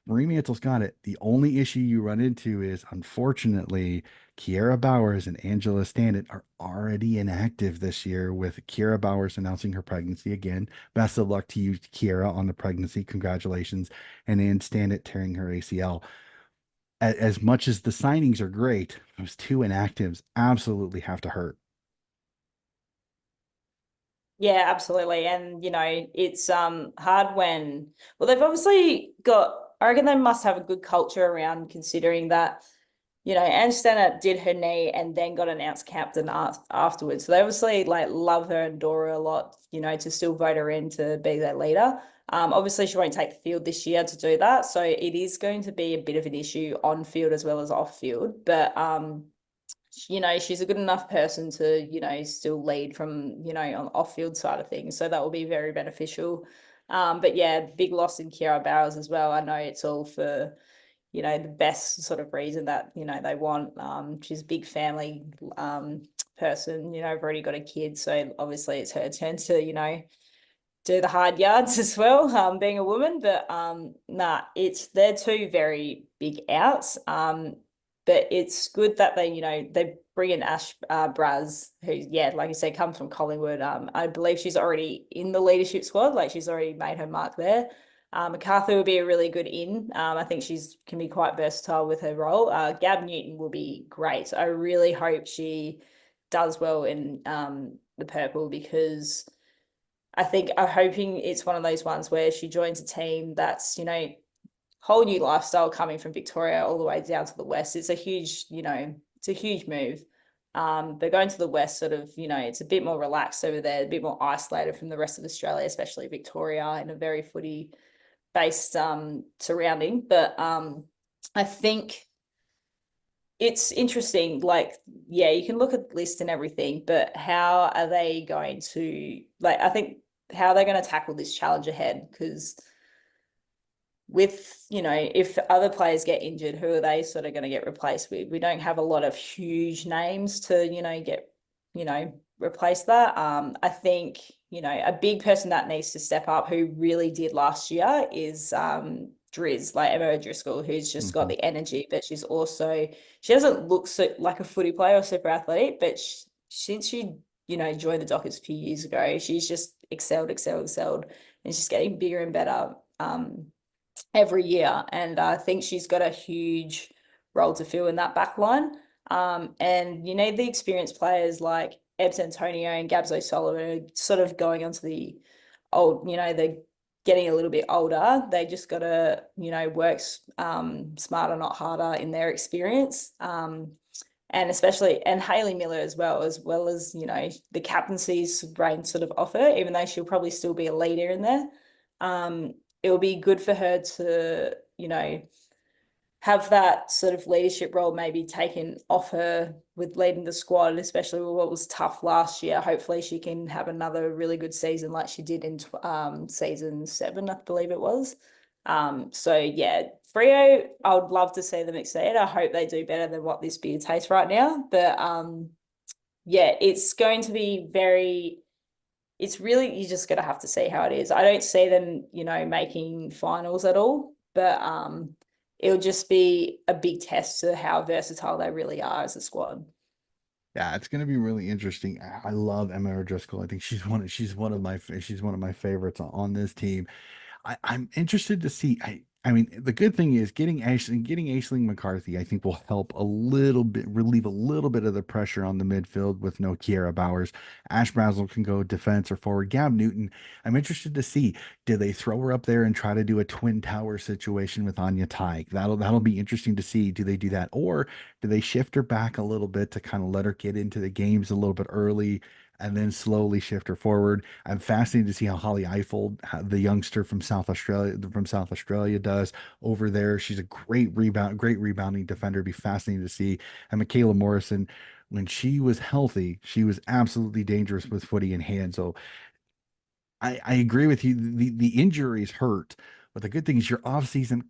Fremantle's got it. The only issue you run into is, unfortunately, Kiera Bowers and Angela Standet are already inactive this year, with Kiera Bowers announcing her pregnancy again. Best of luck to you, Kiera, on the pregnancy. Congratulations. And Ann Standet tearing her ACL. As much as the signings are great, those two inactives absolutely have to hurt. Yeah, absolutely. And it's hard when well they've obviously got I reckon they must have a good culture around considering that Ange Stannard did her knee and then got announced captain afterwards. So they obviously like love her and adore her a lot, to still vote her in to be their leader. Obviously, she won't take the field this year to do that. So it is going to be a bit of an issue on field as well as off field. But she's a good enough person to, still lead from, on the off field side of things. So that will be very beneficial. But yeah, big loss in Kiara Bowers as well. I know it's all for, the best sort of reason that, they want. She's a big family person, I've already got a kid. So obviously it's her turn to, do the hard yards as well, being a woman. But nah, they're two very big outs. But it's good that they bring in Ash Braz, who, yeah, like you said, comes from Collingwood. I believe she's already in the leadership squad, like she's already made her mark there. MacArthur will be a really good in. I think she's can be quite versatile with her role. Gab Newton will be great. I really hope she does well in the purple, because I think I'm hoping it's one of those ones where she joins a team that's, whole new lifestyle coming from Victoria all the way down to the West. It's a huge move. But going to the West, sort of, it's a bit more relaxed over there, a bit more isolated from the rest of Australia, especially Victoria, in a very footy based surrounding. But I think it's interesting. Like, yeah, you can look at the list and everything, but how are they going to, like, I think, how are they going to tackle this challenge ahead? Because with, if other players get injured, who are they sort of going to get replaced with? We don't have a lot of huge names to, get, replace that. I think, a big person that needs to step up, who really did last year, is Driz, like Emma O'Driscoll, who's just got Mhm. the energy, but she doesn't look so like a footy player or super athletic, but since she, joined the Dockers a few years ago, she's just excelled, and she's getting bigger and better. Every year. And I think she's got a huge role to fill in that back line. And you need the experienced players like Ebbs Antonio and Gabs O'Sullivan, sort of going onto the old, they're getting a little bit older. They just got to, work smarter, not harder in their experience. And especially, and Hayley Miller as well as, the captaincy's reign sort of offer, even though she'll probably still be a leader in there. It will be good for her to, have that sort of leadership role maybe taken off her with leading the squad, especially with what was tough last year. Hopefully she can have another really good season like she did in season 7, I believe it was. So yeah, Frio, I would love to see them exceed. I hope they do better than what this beer tastes right now. But yeah, it's going to be it's really, you just gotta have to see how it is. I don't see them, making finals at all, but it'll just be a big test to how versatile they really are as a squad. Yeah, it's going to be really interesting. I love Emma O'Driscoll. I think she's one of my favorites on this team. I'm interested to see. I mean, the good thing is getting Aisling McCarthy, I think will help a little bit, relieve a little bit of the pressure on the midfield with no Kiera Bowers. Ash Brazel can go defense or forward. Gab Newton, I'm interested to see, do they throw her up there and try to do a twin tower situation with Anya Tighe? That'll be interesting to see. Do they do that? Or do they shift her back a little bit to kind of let her get into the games a little bit early and then slowly shift her forward? I'm fascinated to see how Holly Eiffel, the youngster from South Australia, does over there. She's a great rebounding defender. It'd be fascinating to see. And Michaela Morrison, when she was healthy, she was absolutely dangerous with footy in hand. So I agree with you. The injuries hurt, but the good thing is your off season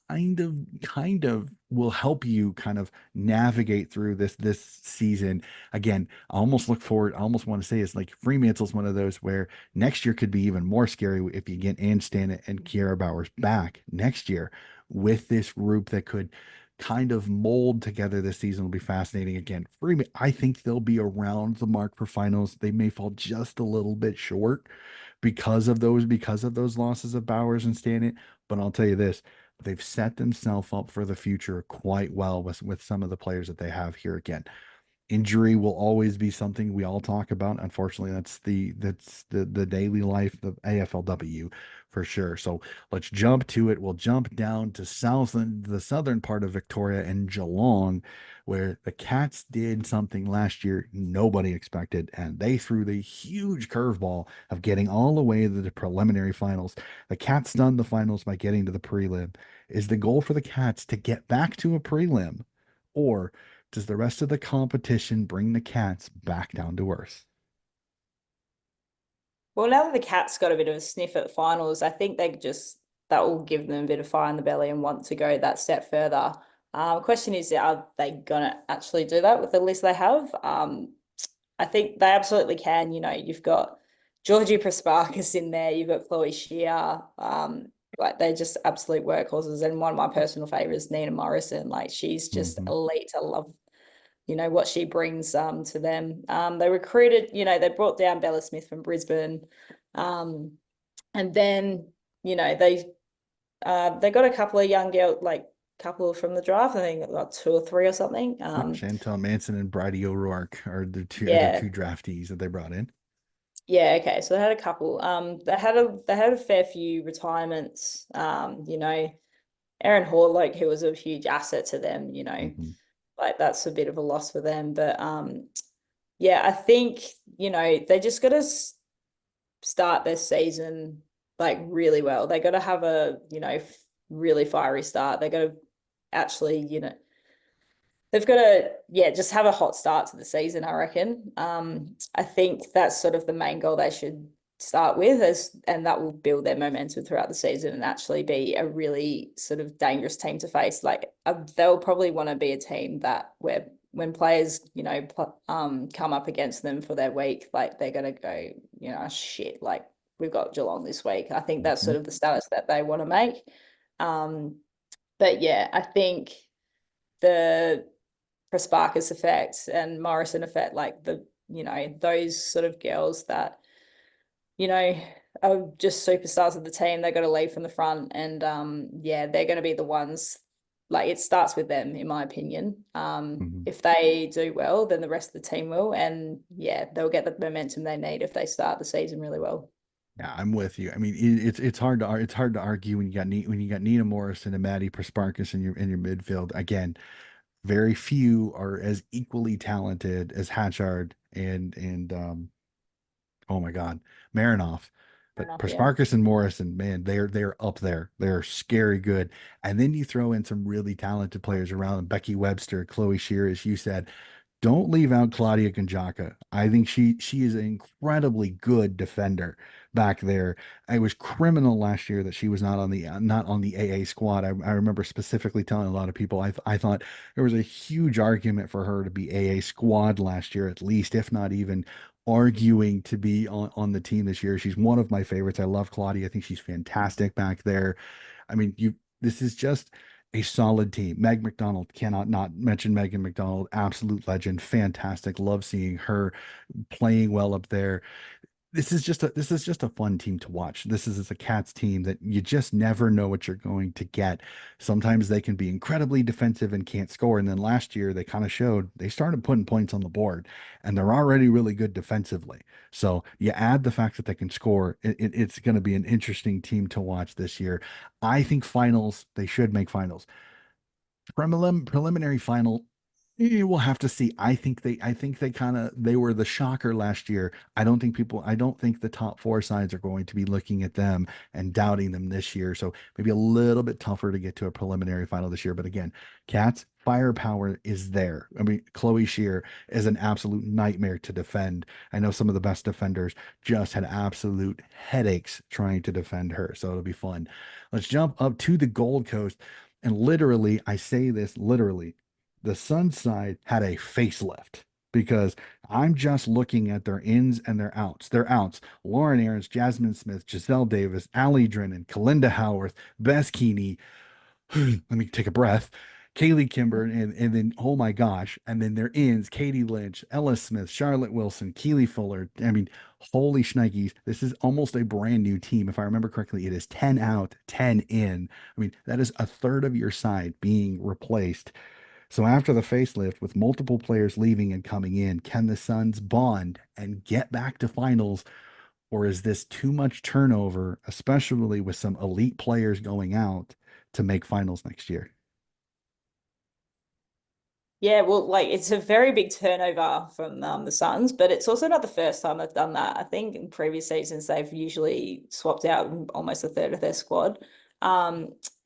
kind of will help you kind of navigate through this season. Again, I almost look forward. I almost want to say it's like Fremantle's one of those where next year could be even more scary if you get Ann Stannett and Kiara Bowers back next year with this group that could kind of mold together this season. Will be fascinating. Again, Freeman, I think they'll be around the mark for finals. They may fall just a little bit short because of those losses of Bowers and Stanton. But I'll tell you this, they've set themselves up for the future quite well with some of the players that they have here again. Injury will always be something we all talk about. Unfortunately, that's the daily life of AFLW for sure. So let's jump to it. We'll jump down to the southern part of Victoria and Geelong, where the Cats did something last year nobody expected, and they threw the huge curveball of getting all the way to the preliminary finals. The Cats done the finals by getting to the prelim. Is the goal for the Cats to get back to a prelim, or does the rest of the competition bring the Cats back down to earth? Well, now that the Cats got a bit of a sniff at finals, I think that will give them a bit of fire in the belly and want to go that step further. Question is, are they gonna actually do that with the list they have? I think they absolutely can. You've got Georgie Prasparkas in there, you've got Chloe Shear, like they're just absolute workhorses. And one of my personal favorites, Nina Morrison, like she's just Mhm. elite. I love what she brings to them. They recruited, they brought down Bella Smith from Brisbane. And then, they got a couple of young girls, like couple from the draft, I think like two or three or something. Yep, Chantel Manson and Bridie O'Rourke are the Yeah. two draftees that they brought in. Yeah, okay. So they had a couple. They had a fair few retirements. Aaron Hall, like who was a huge asset to them, Mhm. like that's a bit of a loss for them. But yeah, I think, they just got to start their season like really well. They got to have a, really fiery start. They got to actually, they've got to, yeah, just have a hot start to the season, I reckon. I think that's sort of the main goal they should start with, and that will build their momentum throughout the season and actually be a really sort of dangerous team to face. Like they'll probably want to be a team that where when players, come up against them for their week, like they're gonna go, shit, like we've got Geelong this week. I think that's Mhm. sort of the status that they want to make. Um, but yeah, I think the Prasparkas effect and Morrison effect, like those sort of girls that, you know, are just superstars of the team. They're going to lead from the front, and yeah, they're going to be the ones. Like it starts with them, in my opinion. Mhm. If they do well, then the rest of the team will, and yeah, they'll get the momentum they need if they start the season really well. Yeah, I'm with you. I mean, it's hard to argue when you got Nina Morrison and Maddie Prasparkas in your midfield. Again, very few are as equally talented as Hatchard and oh my God, Marinoff. Fair But enough, yeah. Prasparkas and Morrison, man, they're up there. They're scary good. And then you throw in some really talented players around them. Becky Webster, Chloe Shear, as you said. Don't leave out Claudia Gonjaka. I think she is an incredibly good defender back there. It was criminal last year that she was not on the AA squad. I remember specifically telling a lot of people I thought there was a huge argument for her to be AA squad last year, at least, if not even arguing to be on the team this year. She's one of my favorites. I love Claudia. I think she's fantastic back there. I mean, this is just a solid team. Meg McDonald, cannot not mention Megan McDonald, absolute legend, fantastic. Love seeing her playing well up there. This is just a fun team to watch. This is a Cats team that you just never know what you're going to get. Sometimes they can be incredibly defensive and can't score. And then last year they kind of showed they started putting points on the board and they're already really good defensively. So you add the fact that they can score, it's going to be an interesting team to watch this year. I think finals, they should make finals. Preliminary final, we'll have to see. I think they they were the shocker last year. I don't think the top four sides are going to be looking at them and doubting them this year. So maybe a little bit tougher to get to a preliminary final this year. But again, Cats firepower is there. I mean, Chloe Shear is an absolute nightmare to defend. I know some of the best defenders just had absolute headaches trying to defend her. So it'll be fun. Let's jump up to the Gold Coast. And literally, I say this literally, the Sun side had a facelift because I'm just looking at their ins and their outs. Their outs: Lauren Aarons, Jasmine Smith, Giselle Davis, Ali Drennan, Kalinda Howarth, Bess Keeney. Let me take a breath. Kaylee Kimber, and then, oh my gosh, and then their ins: Katie Lynch, Ella Smith, Charlotte Wilson, Keely Fuller. I mean, holy shnikes, this is almost a brand new team. If I remember correctly, it is 10 out, 10 in. I mean, that is a third of your side being replaced. So after the facelift, with multiple players leaving and coming in, can the Suns bond and get back to finals, or is this too much turnover, especially with some elite players going out to make finals next year? Yeah, well, like it's a very big turnover from the Suns, but it's also not the first time they've done that. I think in previous seasons they've usually swapped out almost a third of their squad,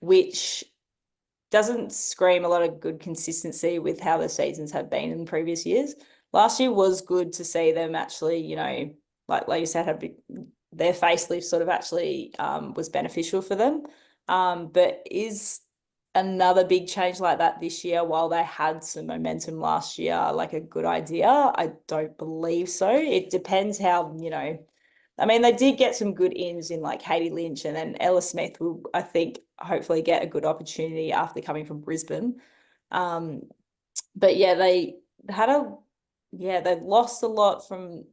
which doesn't scream a lot of good consistency with how the seasons have been in previous years. Last year was good to see them actually, like you said, their facelift sort of actually was beneficial for them. But is another big change like that this year, while they had some momentum last year, like a good idea? I don't believe so. It depends how, I mean, they did get some good ins in like Katie Lynch, and then Ella Smith will, I think, hopefully get a good opportunity after coming from Brisbane. Um, but yeah, they had a, yeah, they lost a lot from,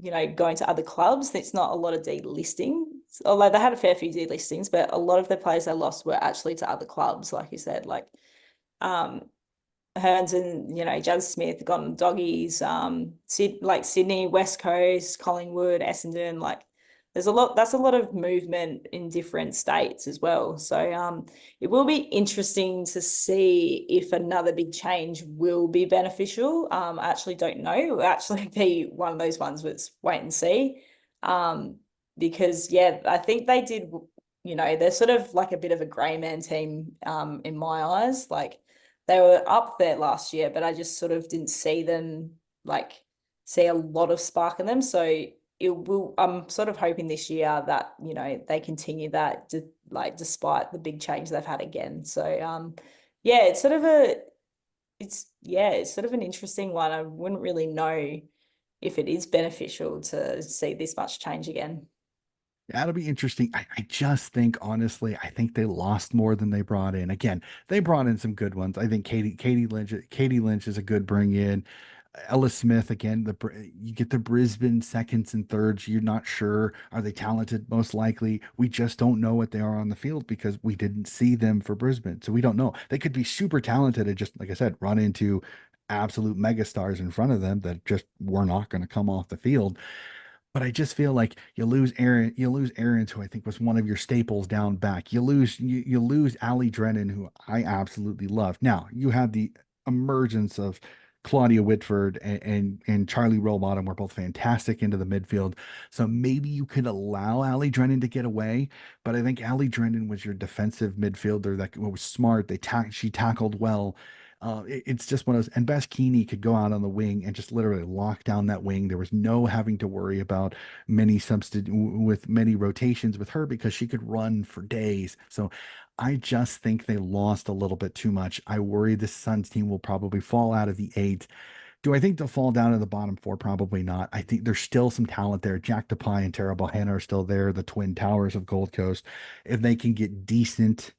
going to other clubs. It's not a lot of delistings, although they had a fair few delistings, but a lot of the players they lost were actually to other clubs, like you said, like um, Hearns and Jazz Smith gone on doggies, like Sydney, West Coast, Collingwood, Essendon, like there's a lot. That's a lot of movement in different states as well. So it will be interesting to see if another big change will be beneficial. I actually don't know. It will actually be one of those ones. Let's wait and see. Um, because yeah, I think they did. They're sort of like a bit of a grey man team in my eyes, like they were up there last year, but I just sort of didn't see them like see a lot of spark in them. So it will. I'm sort of hoping this year that they continue that, like despite the big change they've had again. So yeah, it's sort of an interesting one. I wouldn't really know if it is beneficial to see this much change again. That'll be interesting. I just think, honestly, I think they lost more than they brought in. Again, they brought in some good ones. I think Katie Lynch is a good bring in. Ella Smith again. You get the Brisbane seconds and thirds. You're not sure, are they talented? Most likely, we just don't know what they are on the field because we didn't see them for Brisbane, so we don't know. They could be super talented and just like I said, run into absolute megastars in front of them that just were not going to come off the field. But I just feel like you lose Aaron, who I think was one of your staples down back. You lose Ali Drennan, who I absolutely love. Now you have the emergence of Claudia Whitford and Charlie Rowbottom were both fantastic into the midfield. So maybe you could allow Ali Drennan to get away. But I think Ali Drennan was your defensive midfielder that was smart. She tackled well. It's just one of those, and Bess Keeney could go out on the wing and just literally lock down that wing. There was no having to worry about many rotations with her because she could run for days. So I just think they lost a little bit too much. I worry the Suns team will probably fall out of the eight. Do I think they'll fall down to the bottom four? Probably not. I think there's still some talent there. Jack DePie and Tara Bohanna are still there, the twin towers of Gold Coast. If they can get decent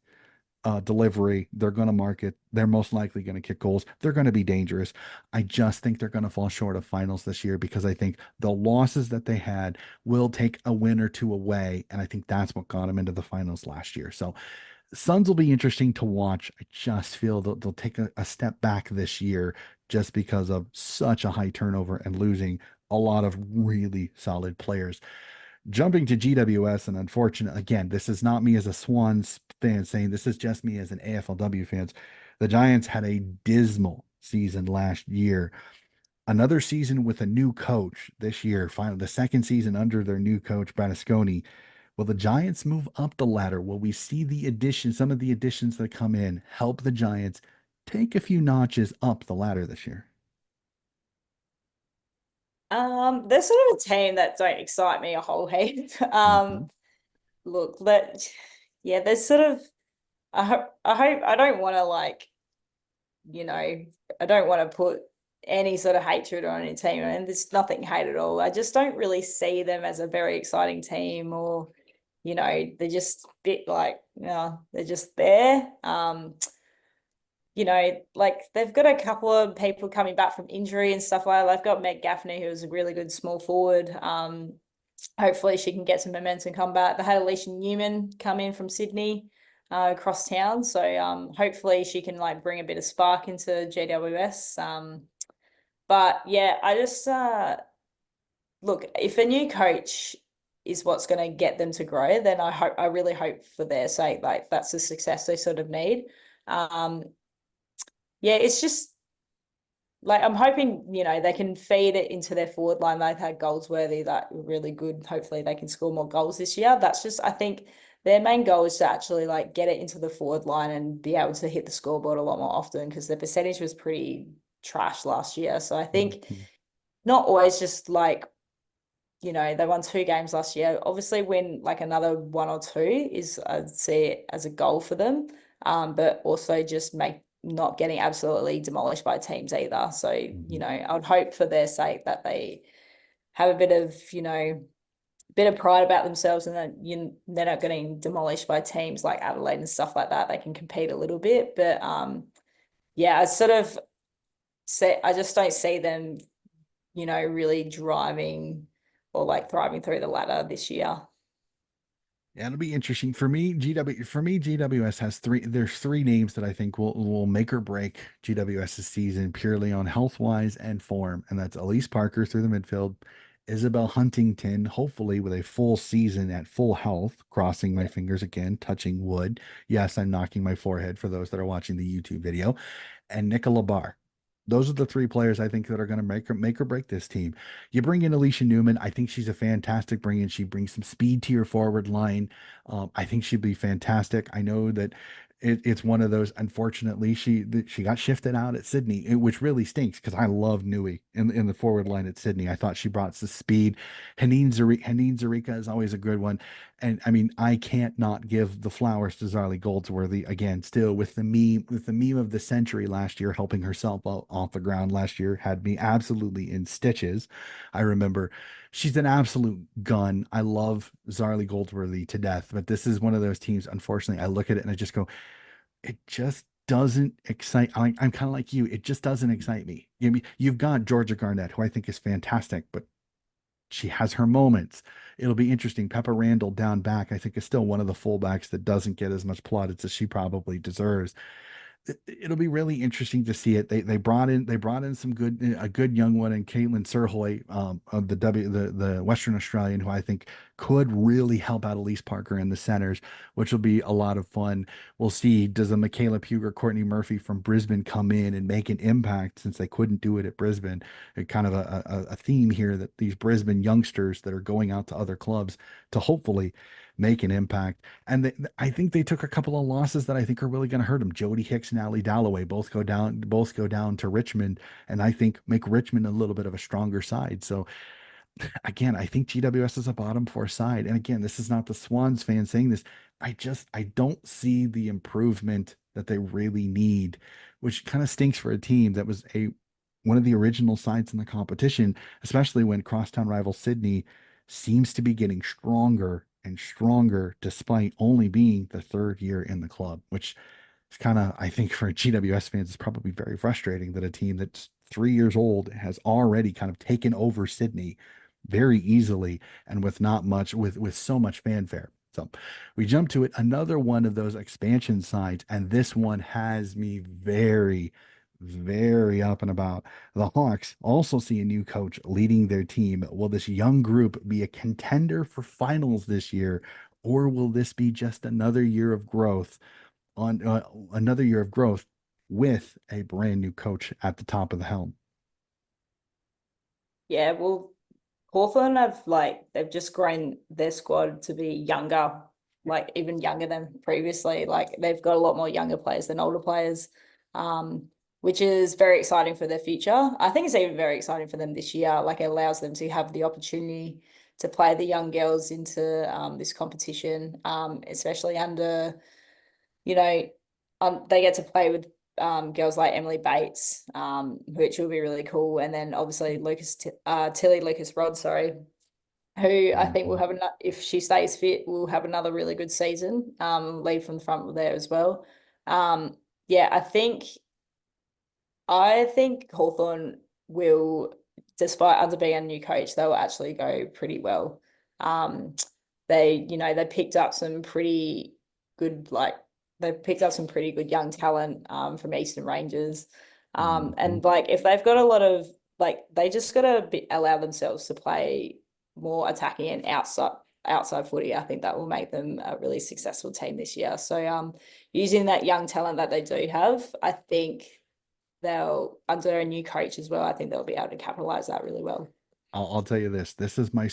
delivery, they're going to market. They're most likely going to kick goals. They're going to be dangerous. I just think they're going to fall short of finals this year because I think the losses that they had will take a win or two away. And I think that's what got them into the finals last year. So Suns will be interesting to watch. I just feel they'll take a step back this year just because of such a high turnover and losing a lot of really solid players. Jumping to GWS, and unfortunate again, this is not me as a Swans fan saying this is just me as an AFLW fans. The Giants had a dismal season last year. Another season with a new coach this year, finally the second season under their new coach, Bratasconi. Will the Giants move up the ladder? Will we see some of the additions that come in, help the Giants take a few notches up the ladder this year? They're sort of a team that don't excite me a whole heap. Mhm. Look, yeah, there's sort of I hope I don't want to like, you know, I don't want to put any sort of hatred on any team, and there's nothing hate at all. I just don't really see them as a very exciting team, or they're just a bit like, they're just there. Like they've got a couple of people coming back from injury and stuff like that. They've got Meg Gaffney, who is a really good small forward. Hopefully she can get some momentum come back. They had Alicia Newman come in from Sydney. across town. So hopefully she can like bring a bit of spark into GWS. But yeah, I just look, if a new coach is what's going to get them to grow, then I really hope for their sake, like that's the success they sort of need. Um, yeah, it's just like I'm hoping, they can feed it into their forward line. They've had Goldsworthy that were really good. Hopefully they can score more goals this year. That's just, I think their main goal is to actually like get it into the forward line and be able to hit the scoreboard a lot more often because the percentage was pretty trash last year. So I think Mhm. not always just like, they won 2 games last year. Obviously, win like another one or two is I'd see it as a goal for them. But also just make not getting absolutely demolished by teams either. So, Mhm. I would hope for their sake that they have a bit of, bit of pride about themselves and that they're not getting demolished by teams like Adelaide and stuff like that. They can compete a little bit. But yeah, I sort of say I just don't see them really driving or like thriving through the ladder this year. Yeah, it'll be interesting for me. GWS has three. There's three names that I think will make or break GWS's season purely on health wise and form, and that's Elise Parker through the midfield, Isabel Huntington, hopefully with a full season at full health. Crossing my Yeah. fingers again, touching wood. Yes, I'm knocking my forehead for those that are watching the YouTube video, and Nicola Barr. Those are the three players I think that are going to make or break this team. You bring in Alicia Newman. I think she's a fantastic bring in. She brings some speed to your forward line. I think she'd be fantastic. I know that it's one of those. Unfortunately, she got shifted out at Sydney, which really stinks because I love Nui in the forward line at Sydney. I thought she brought the speed. Haneen Zarika is always a good one. And I mean, I can't not give the flowers to Zarly Goldsworthy again. Still with the meme of the century last year, helping herself off the ground last year had me absolutely in stitches. I remember she's an absolute gun. I love Zarly Goldsworthy to death, but this is one of those teams. Unfortunately, I look at it and I just go, it just doesn't excite. I'm kind of like you. It just doesn't excite me. You've got Georgia Garnett, who I think is fantastic, but she has her moments. It'll be interesting. Peppa Randall down back, I think, is still one of the fullbacks that doesn't get as much plaudits as she probably deserves. It'll be really interesting to see it. They brought in some good a good young one in Caitlin Serhoy of the Western Australian who I think could really help out Elise Parker in the centers, which will be a lot of fun. We'll see, does a Michaela Pugh or Courtney Murphy from Brisbane come in and make an impact since they couldn't do it at Brisbane? Kind of a theme here that these Brisbane youngsters that are going out to other clubs to hopefully make an impact. And I think they took a couple of losses that I think are really going to hurt them. Jody Hicks and Ali Dalloway both go down to Richmond, and I think make Richmond a little bit of a stronger side. So again, I think GWS is a bottom four side. And again, this is not the Swans fan saying this. I don't see the improvement that they really need, which kind of stinks for a team that was a one of the original sides in the competition, especially when crosstown rival Sydney seems to be getting stronger and stronger despite only being the third year in the club, which it's kind of, I think for GWS fans, it's probably very frustrating that a team that's 3 years old has already kind of taken over Sydney very easily and with not much, with so much fanfare. So we jump to it, another one of those expansion sides, and this one has me very, very up and about. The Hawks also see a new coach leading their team. Will this young group be a contender for finals this year, or will this be just another year of growth with a brand new coach at the top of the helm? Yeah, well, Hawthorn have like they've just grown their squad to be younger, like even younger than previously. Like they've got a lot more younger players than older players, which is very exciting for their future. I think it's even very exciting for them this year. Like it allows them to have the opportunity to play the young girls into this competition, especially under you know, they get to play with girls like Emily Bates, which will be really cool. And then obviously Tilly Lucas Rod, sorry, who I think will Mhm. have if she stays fit, will have another really good season. Lead from the front there as well. Yeah, I think Hawthorn will, despite under being a new coach, they'll actually go pretty well. They picked up some pretty good like they've picked up some pretty good young talent from Eastern Rangers. Mhm. And like if they've got a lot of like they just gotta allow themselves to play more attacking and outside footy. I think that will make them a really successful team this year. So using that young talent that they do have, I think they'll under a new coach as well, I think they'll be able to capitalize that really well. I'll tell you this. This is my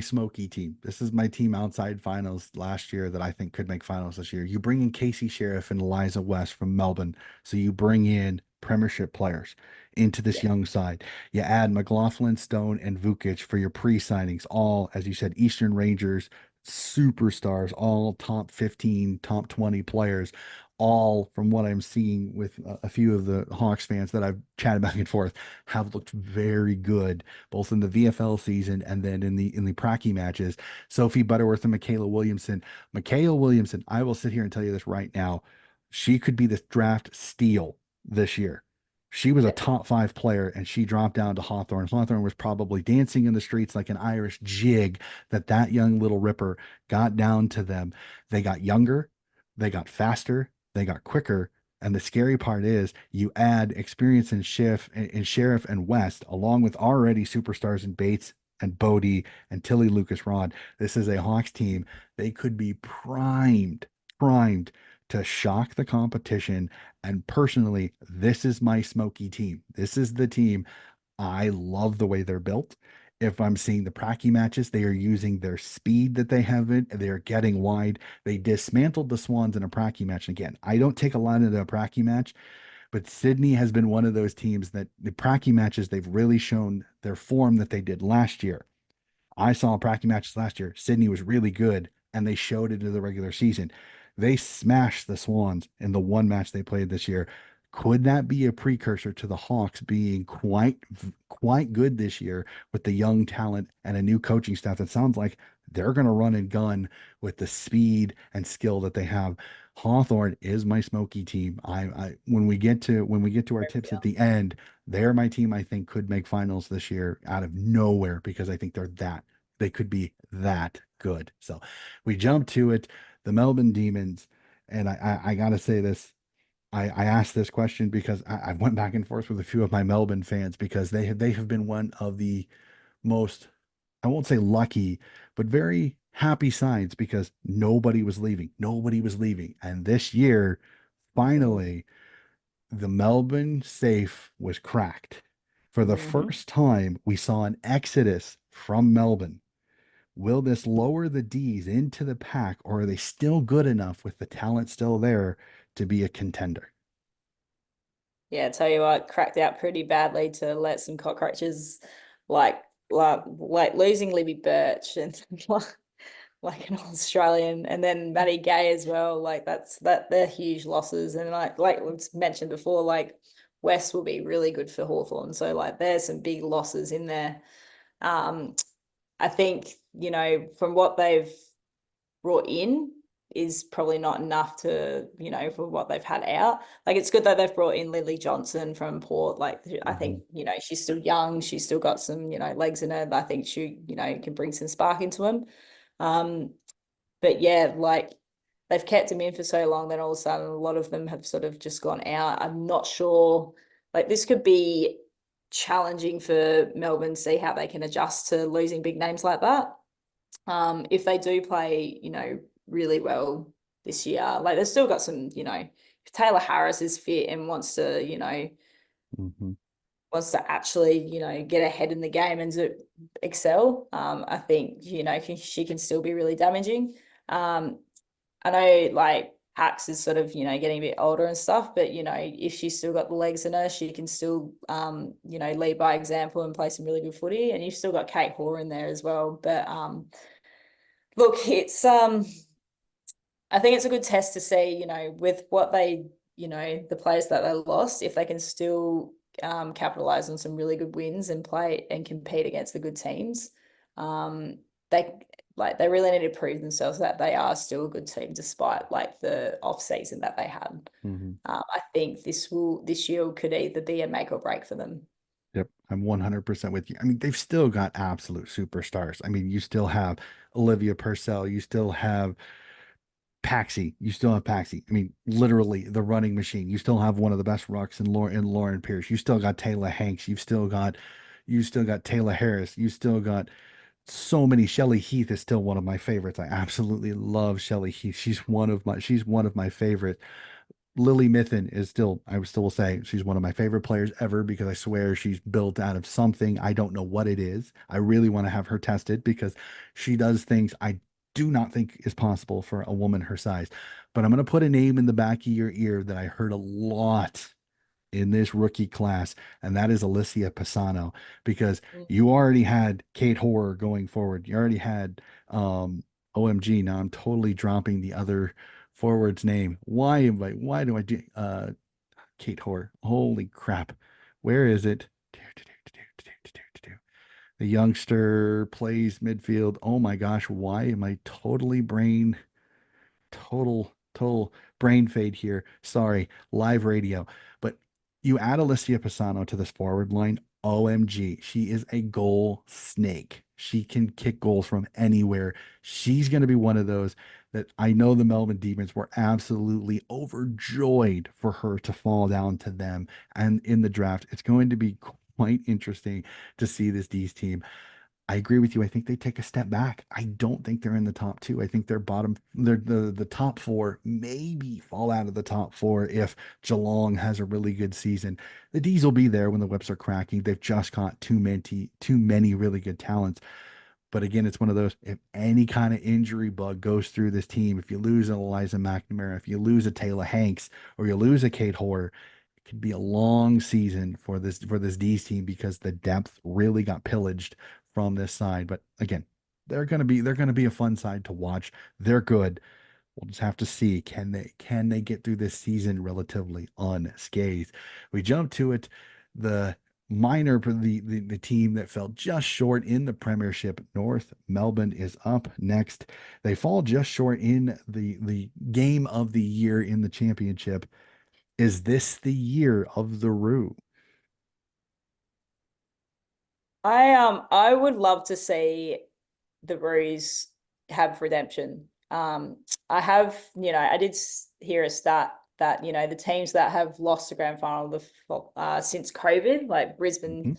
smoky team. This is my team outside finals last year that I think could make finals this year. You bring in Casey Sheriff and Eliza West from Melbourne. So you bring in premiership players into this Yeah. young side. You add McLaughlin, Stone, and Vukic for your pre-signings, all, as you said, Eastern Rangers, superstars, all top 15, top 20 players, all from what I'm seeing with a few of the Hawks fans that I've chatted back and forth have looked very good both in the VFL season and then in the Pracky matches. Sophie Butterworth and Michaela Williamson. Michaela Williamson, I will sit here and tell you this right now. She could be the draft steal this year. She was a Yeah. top five player and she dropped down to Hawthorn. Hawthorn was probably dancing in the streets like an Irish jig that young little ripper got down to them. They got younger, they got faster, they got quicker, and the scary part is you add experience in Sheriff and West, along with already superstars in Bates and Bodie and Tilly Lucas Rod. This is a Hawks team. They could be primed to shock the competition. And personally, this is my smoky team. This is the team. I love the way they're built. If I'm seeing the Pracky matches, they are using their speed that they have it. They are getting wide. They dismantled the Swans in a Pracky match. And again, I don't take a lot into a Pracky match, but Sydney has been one of those teams that the Pracky matches, they've really shown their form that they did last year. I saw Pracky matches last year. Sydney was really good, and they showed it in the regular season. They smashed the Swans in the one match they played this year. Could that be a precursor to the Hawks being quite good this year with the young talent and a new coaching staff? It sounds like they're going to run and gun with the speed and skill that they have. Hawthorn is my smoky team. I when we get to our tips at the end, they're my team I think could make finals this year out of nowhere because I think they could be that good. So we jump to it. The Melbourne Demons, and I gotta say this. I asked this question because I went back and forth with a few of my Melbourne fans because they have been one of the most, I won't say lucky, but very happy signs because nobody was leaving. Nobody was leaving. And this year, finally, the Melbourne safe was cracked. For the Mm-hmm. first time, we saw an exodus from Melbourne. Will this lower the D's into the pack, or are they still good enough with the talent still there to be a contender? Yeah, tell you what, cracked out pretty badly to let some cockroaches like like losing Libby Birch and like an Australian, and then Maddie Gay as well. Like they're huge losses, and like we've mentioned before, like West will be really good for Hawthorn. So like there's some big losses in there. Um, I think from what they've brought in is probably not enough to, for what they've had out. Like it's good that they've brought in Lily Johnson from Port. Like I Mhm. think, she's still young. She's still got some, legs in her. I think she, can bring some spark into them. Um, but yeah, like they've kept him in for so long, then all of a sudden a lot of them have sort of just gone out. I'm not sure. Like this could be challenging for Melbourne, see how they can adjust to losing big names like that. If they do play, really well this year, like they've still got some, if Taylor Harris is fit and Mhm. wants to actually, get ahead in the game and excel, I think, she can still be really damaging. Um, I know like Pax is sort of, getting a bit older and stuff, but if she's still got the legs in her, she can still lead by example and play some really good footy. And you've still got Kate Hoare in there as well. But look, it's I think it's a good test to see, with what they, the players that they lost, if they can still capitalize on some really good wins and play and compete against the good teams. Um, they they really need to prove themselves that they are still a good team despite like the off season that they had. Mhm. I think this year could either be a make or break for them. Yep, I'm 100% with you. I mean, they've still got absolute superstars. I mean, you still have Olivia Purcell, you still have Paxi, you still have Paxi. I mean, literally the running machine. You still have one of the best rucks in Lauren Pierce. You still got Taylor Hanks. You still got Taylor Harris. You still got so many. Shelly Heath is still one of my favorites. I absolutely love Shelly Heath. She's one of my favorite. Lily Mithen is still, I still will say, she's one of my favorite players ever because I swear she's built out of something. I don't know what it is. I really want to have her tested because she does things I do not think is possible for a woman her size. But I'm going to put a name in the back of your ear that I heard a lot in this rookie class, and that is Alicia Pisano, because you already had Kate Horror going forward. You already had OMG. Now I'm totally dropping the other forward's name. Why do I do Kate Horror? Holy crap. Where is it? The youngster plays midfield. Oh my gosh, why am I total brain fade here. Sorry, live radio. But you add Alicia Pisano to this forward line. OMG, she is a goal snake. She can kick goals from anywhere. She's going to be one of those that I know the Melbourne Demons were absolutely overjoyed for her to fall down to them. And in the draft, it's going to be quite interesting to see this D's team. I agree with you. I think they take a step back. I don't think they're in the top two. I think they're bottom. They're the top four, maybe fall out of the top four if Geelong has a really good season. The D's will be there when the whips are cracking. They've just got too many really good talents. But again, it's one of those, if any kind of injury bug goes through this team, if you lose an Eliza McNamara, if you lose a Taylor Hanks, or you lose a Kate Hoare, it could be a long season for this D's team because the depth really got pillaged from this side. But again, they're gonna be a fun side to watch. They're good. We'll just have to see, can they get through this season relatively unscathed. We jump to it. The the team that fell just short in the Premiership North, Melbourne, is up next. They fall just short in the game of the year in the championship. Is this the year of the Roo? I would love to see the Roos have redemption. I have, I did hear a stat that, the teams that have lost the grand final since COVID, like Brisbane Mhm.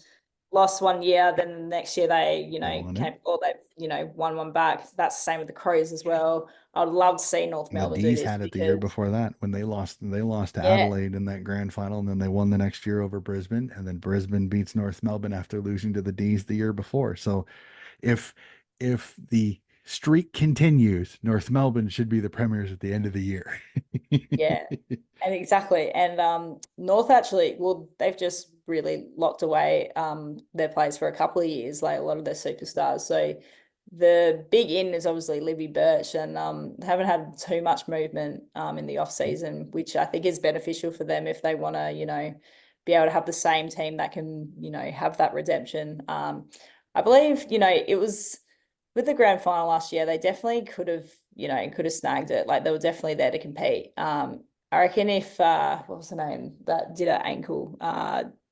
lost 1 year, then the next year they, Won it. came or they, won one back. That's the same with the Crows as well. I'd love to see North And the Melbourne do D's this had it the year because before that when they lost to yeah, Adelaide in that grand final, and then they won the next year over Brisbane, and then Brisbane beats North Melbourne after losing to the D's the year before. So if the streak continues, North Melbourne should be the premiers at the end of the year. yeah. And exactly. And North actually, well, they've just really locked away their players for a couple of years, like a lot of their superstars. So the big in is obviously Libby Birch, and haven't had too much movement in the off season, which I think is beneficial for them if they want to, be able to have the same team that can, have that redemption. I believe, it was with the grand final last year, they definitely could have snagged it. Like they were definitely there to compete. I reckon if what was her name that did her ankle?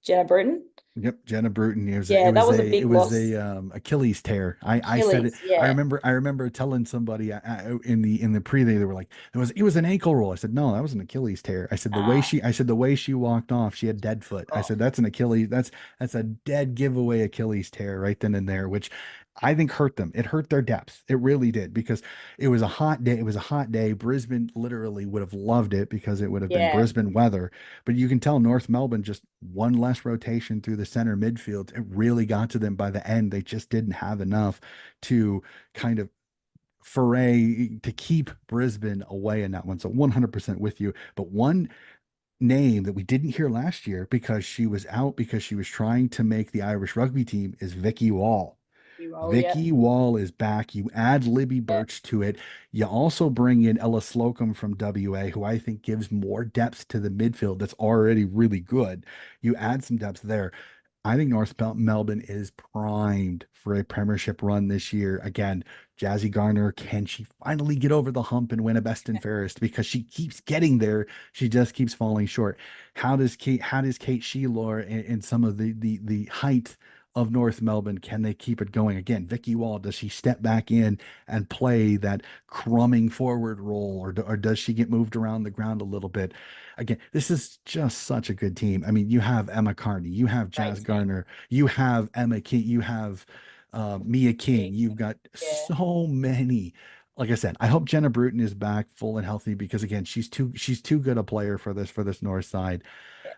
Jenna Bruton. Yep, Jenna Bruton. Yeah, that was a It big was loss. a Achilles tear. I said it. Achilles, yeah. I remember telling somebody in the pre they were like it was an ankle roll. I said no, that was an Achilles tear. I said the way she walked off, she had dead foot. I Oh, said that's an Achilles. That's a dead giveaway Achilles tear right then and there, which I think hurt them. It hurt their depth. It really did because it was a hot day. It was a hot day. Brisbane literally would have loved it because it would have been yeah, Brisbane weather. But you can tell North Melbourne just one less rotation through the center midfield. It really got to them by the end. They just didn't have enough to kind of foray to keep Brisbane away in that one. So 100% with you. But one name that we didn't hear last year because she was out because she was trying to make the Irish rugby team is Vicky Wall. oh yeah, Vicky Wall is back. You add Libby yeah, Birch to it. You also bring in Ella Slocum from WA, who I think gives more depth to the midfield that's already really good. You add some depth there. I think Melbourne is primed for a premiership run this year. Again, Jazzy Garner, can she finally get over the hump and win a best and fairest? Because she keeps getting there, she just keeps falling short. How does Kate Sheelor and some of the height of North Melbourne. Can they keep it going? Again, Vicky Wall, does she step back in and play that crumbing forward role, or does she get moved around the ground a little bit? Again, this is just such a good team. I mean, you have Emma Carney, you have Great Jazz team. Garner, you have Emma King, you have Mia King. You've got Yeah. so many. Like I said, I hope Jenna Bruton is back full and healthy because again, she's too good a player for this North side.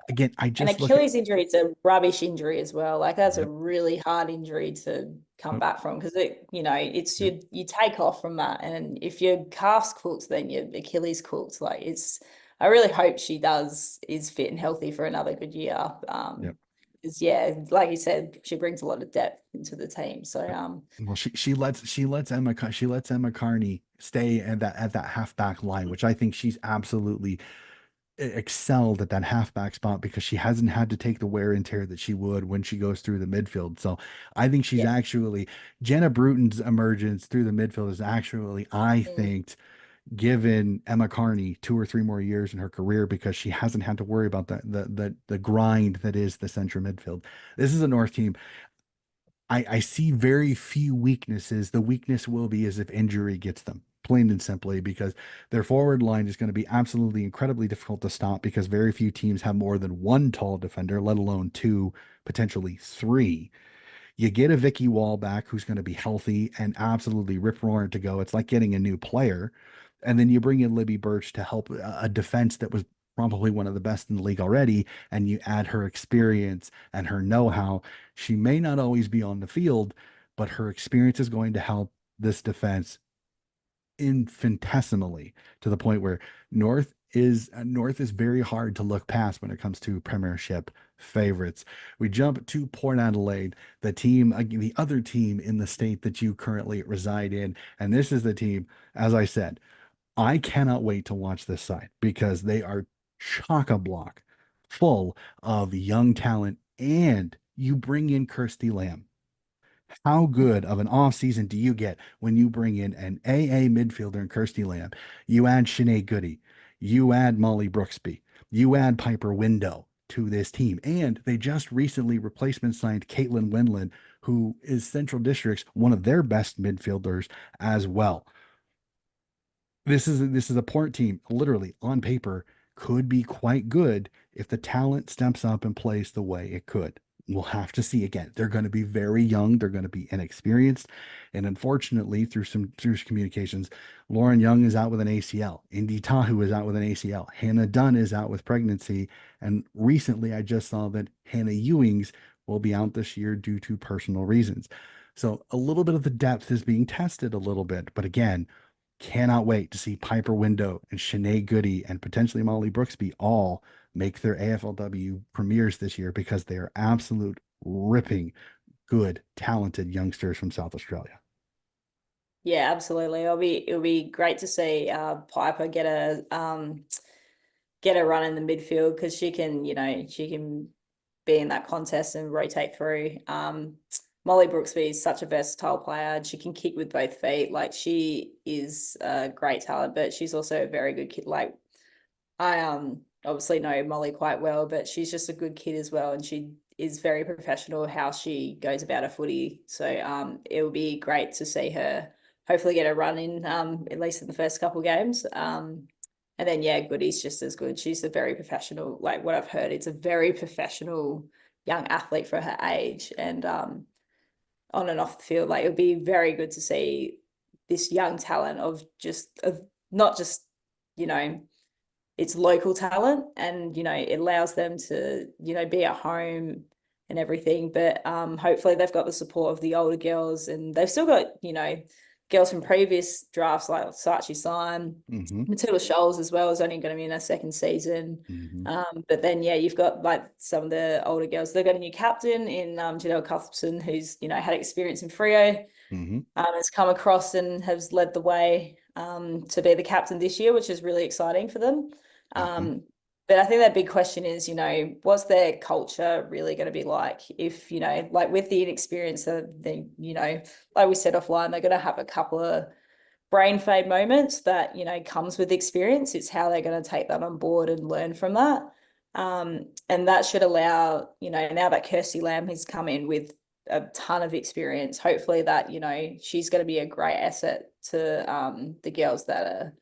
Again, I And just look at Achilles injury is a rubbish injury as well. Like that's a yep, really hard injury to come yep, back from because it's yep, you take off from that. And if your calf's cooked, then your Achilles cooked. Like I really hope she is fit and healthy for another good year. yep, Because yeah, like you said, she brings a lot of depth into the team. So yep. Well, she lets Emma Carney stay at that halfback line, which I think she's absolutely excelled at that halfback spot because she hasn't had to take the wear and tear that she would when she goes through the midfield. So I think she's yeah. actually Jenna Bruton's emergence through the midfield is actually, I Mm. think, given Emma Carney 2 or 3 more years in her career because she hasn't had to worry about the grind that is the central midfield. This is a North team. I see very few weaknesses. The weakness will be as if injury gets them, plain and simply, because their forward line is going to be absolutely incredibly difficult to stop because very few teams have more than one tall defender, let alone two, potentially three. You get a Vicky Wall back who's going to be healthy and absolutely rip roaring to go. It's like getting a new player. And then you bring in Libby Birch to help a defense that was probably one of the best in the league already. And you add her experience and her know how. She may not always be on the field, but her experience is going to help this defense infinitesimally to the point where North is very hard to look past when it comes to Premiership favorites. We jump to Port Adelaide, the other team in the state that you currently reside in, and this is the team. As I said, I cannot wait to watch this side because they are chock a block full of young talent, and you bring in Kirsty Lamb. How good of an offseason do you get when you bring in an AA midfielder in Kirsty Lamb? You add Shanae Goody, you add Molly Brooksby, you add Piper Window to this team. And they just recently replacement signed Caitlin Wendland, who is Central District's one of their best midfielders as well. This is a port team, literally on paper, could be quite good if the talent steps up and plays the way it could. We'll have to see again. They're going to be very young. They're going to be inexperienced, and unfortunately, through communications, Lauren Young is out with an ACL. Indy Tahu is out with an ACL. Hannah Dunn is out with pregnancy, and recently I just saw that Hannah Ewings will be out this year due to personal reasons. So a little bit of the depth is being tested a little bit, but again, cannot wait to see Piper Window and Shanae Goody and potentially Molly Brooksby all make their AFLW premieres this year because they are absolute ripping good, talented youngsters from South Australia. Yeah, absolutely. It'll be great to see Piper get a run in the midfield because she can be in that contest and rotate through. Molly Brooksby is such a versatile player and she can kick with both feet. Like she is a great talent, but she's also a very good kid. Like I obviously know Molly quite well, but she's just a good kid as well, and she is very professional how she goes about her footy. So it will be great to see her hopefully get a run in at least in the first couple of games. And then yeah, Goody's just as good. She's a very professional, like what I've heard, it's a very professional young athlete for her age, and on and off the field, like it would be very good to see this young talent of not just you know it's local talent, and it allows them to be at home and everything, but hopefully they've got the support of the older girls, and they've still got girls from previous drafts like Sachi Syme. Mm-hmm. Matilda Scholes as well is only going to be in her second season. Mm-hmm. But then yeah, you've got like some of the older girls. They've got a new captain in Janelle Cuthbertson who's had experience in Frio, Mm-hmm. has come across and has led the way to be the captain this year, which is really exciting for them. Mm-hmm. Um, but I think that big question is, what's their culture really going to be like if, like with the inexperience that like we said offline, they're going to have a couple of brain fade moments that, comes with experience. It's how they're going to take that on board and learn from that. And that should allow, now that Kirsty Lamb has come in with a ton of experience. Hopefully that, she's going to be a great asset to the girls that are,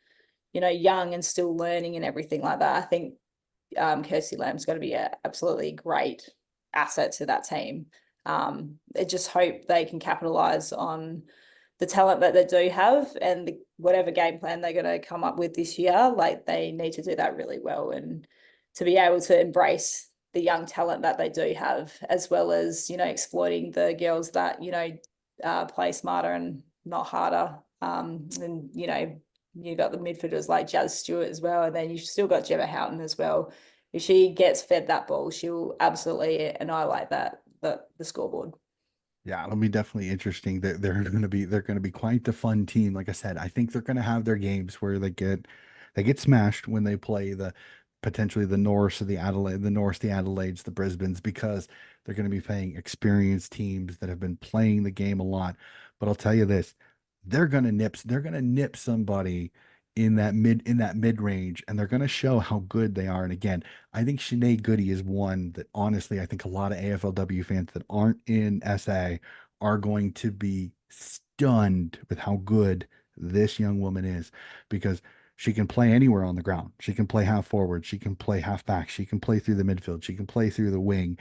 young and still learning and everything like that. I think Kirsty Lamb's going to be an absolutely great asset to that team. I just hope they can capitalize on the talent that they do have, and whatever game plan they're going to come up with this year, like they need to do that really well, and to be able to embrace the young talent that they do have, as well as, exploiting the girls that, play smarter and not harder. And, you got the midfielders like Jazz Stewart as well, and then you've still got Gemma Houghton as well. If she gets fed that ball, she'll absolutely annihilate the scoreboard. Yeah, it'll be definitely interesting. They're going to be quite the fun team. Like I said, I think they're going to have their games where they get smashed when they play the potentially the Norse or the Adelaides, the Brisbanes, because they're going to be playing experienced teams that have been playing the game a lot. But I'll tell you this, they're going to nip somebody in that mid range, and they're going to show how good they are. And again, I think Sinead Goody is one that honestly, I think a lot of AFLW fans that aren't in SA are going to be stunned with how good this young woman is, because she can play anywhere on the ground. She can play half forward. She can play half back. She can play through the midfield. She can play through the wing.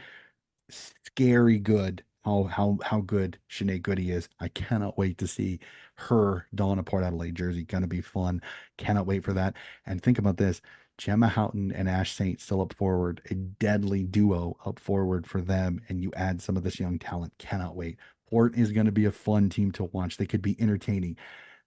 Scary good. How good Sinead Goody is. I cannot wait to see her don a Port Adelaide jersey. Gonna be fun. Cannot wait for that. And think about this. Gemma Houghton and Ash Saint still up forward, a deadly duo up forward for them. And you add some of this young talent. Cannot wait. Port is going to be a fun team to watch. They could be entertaining.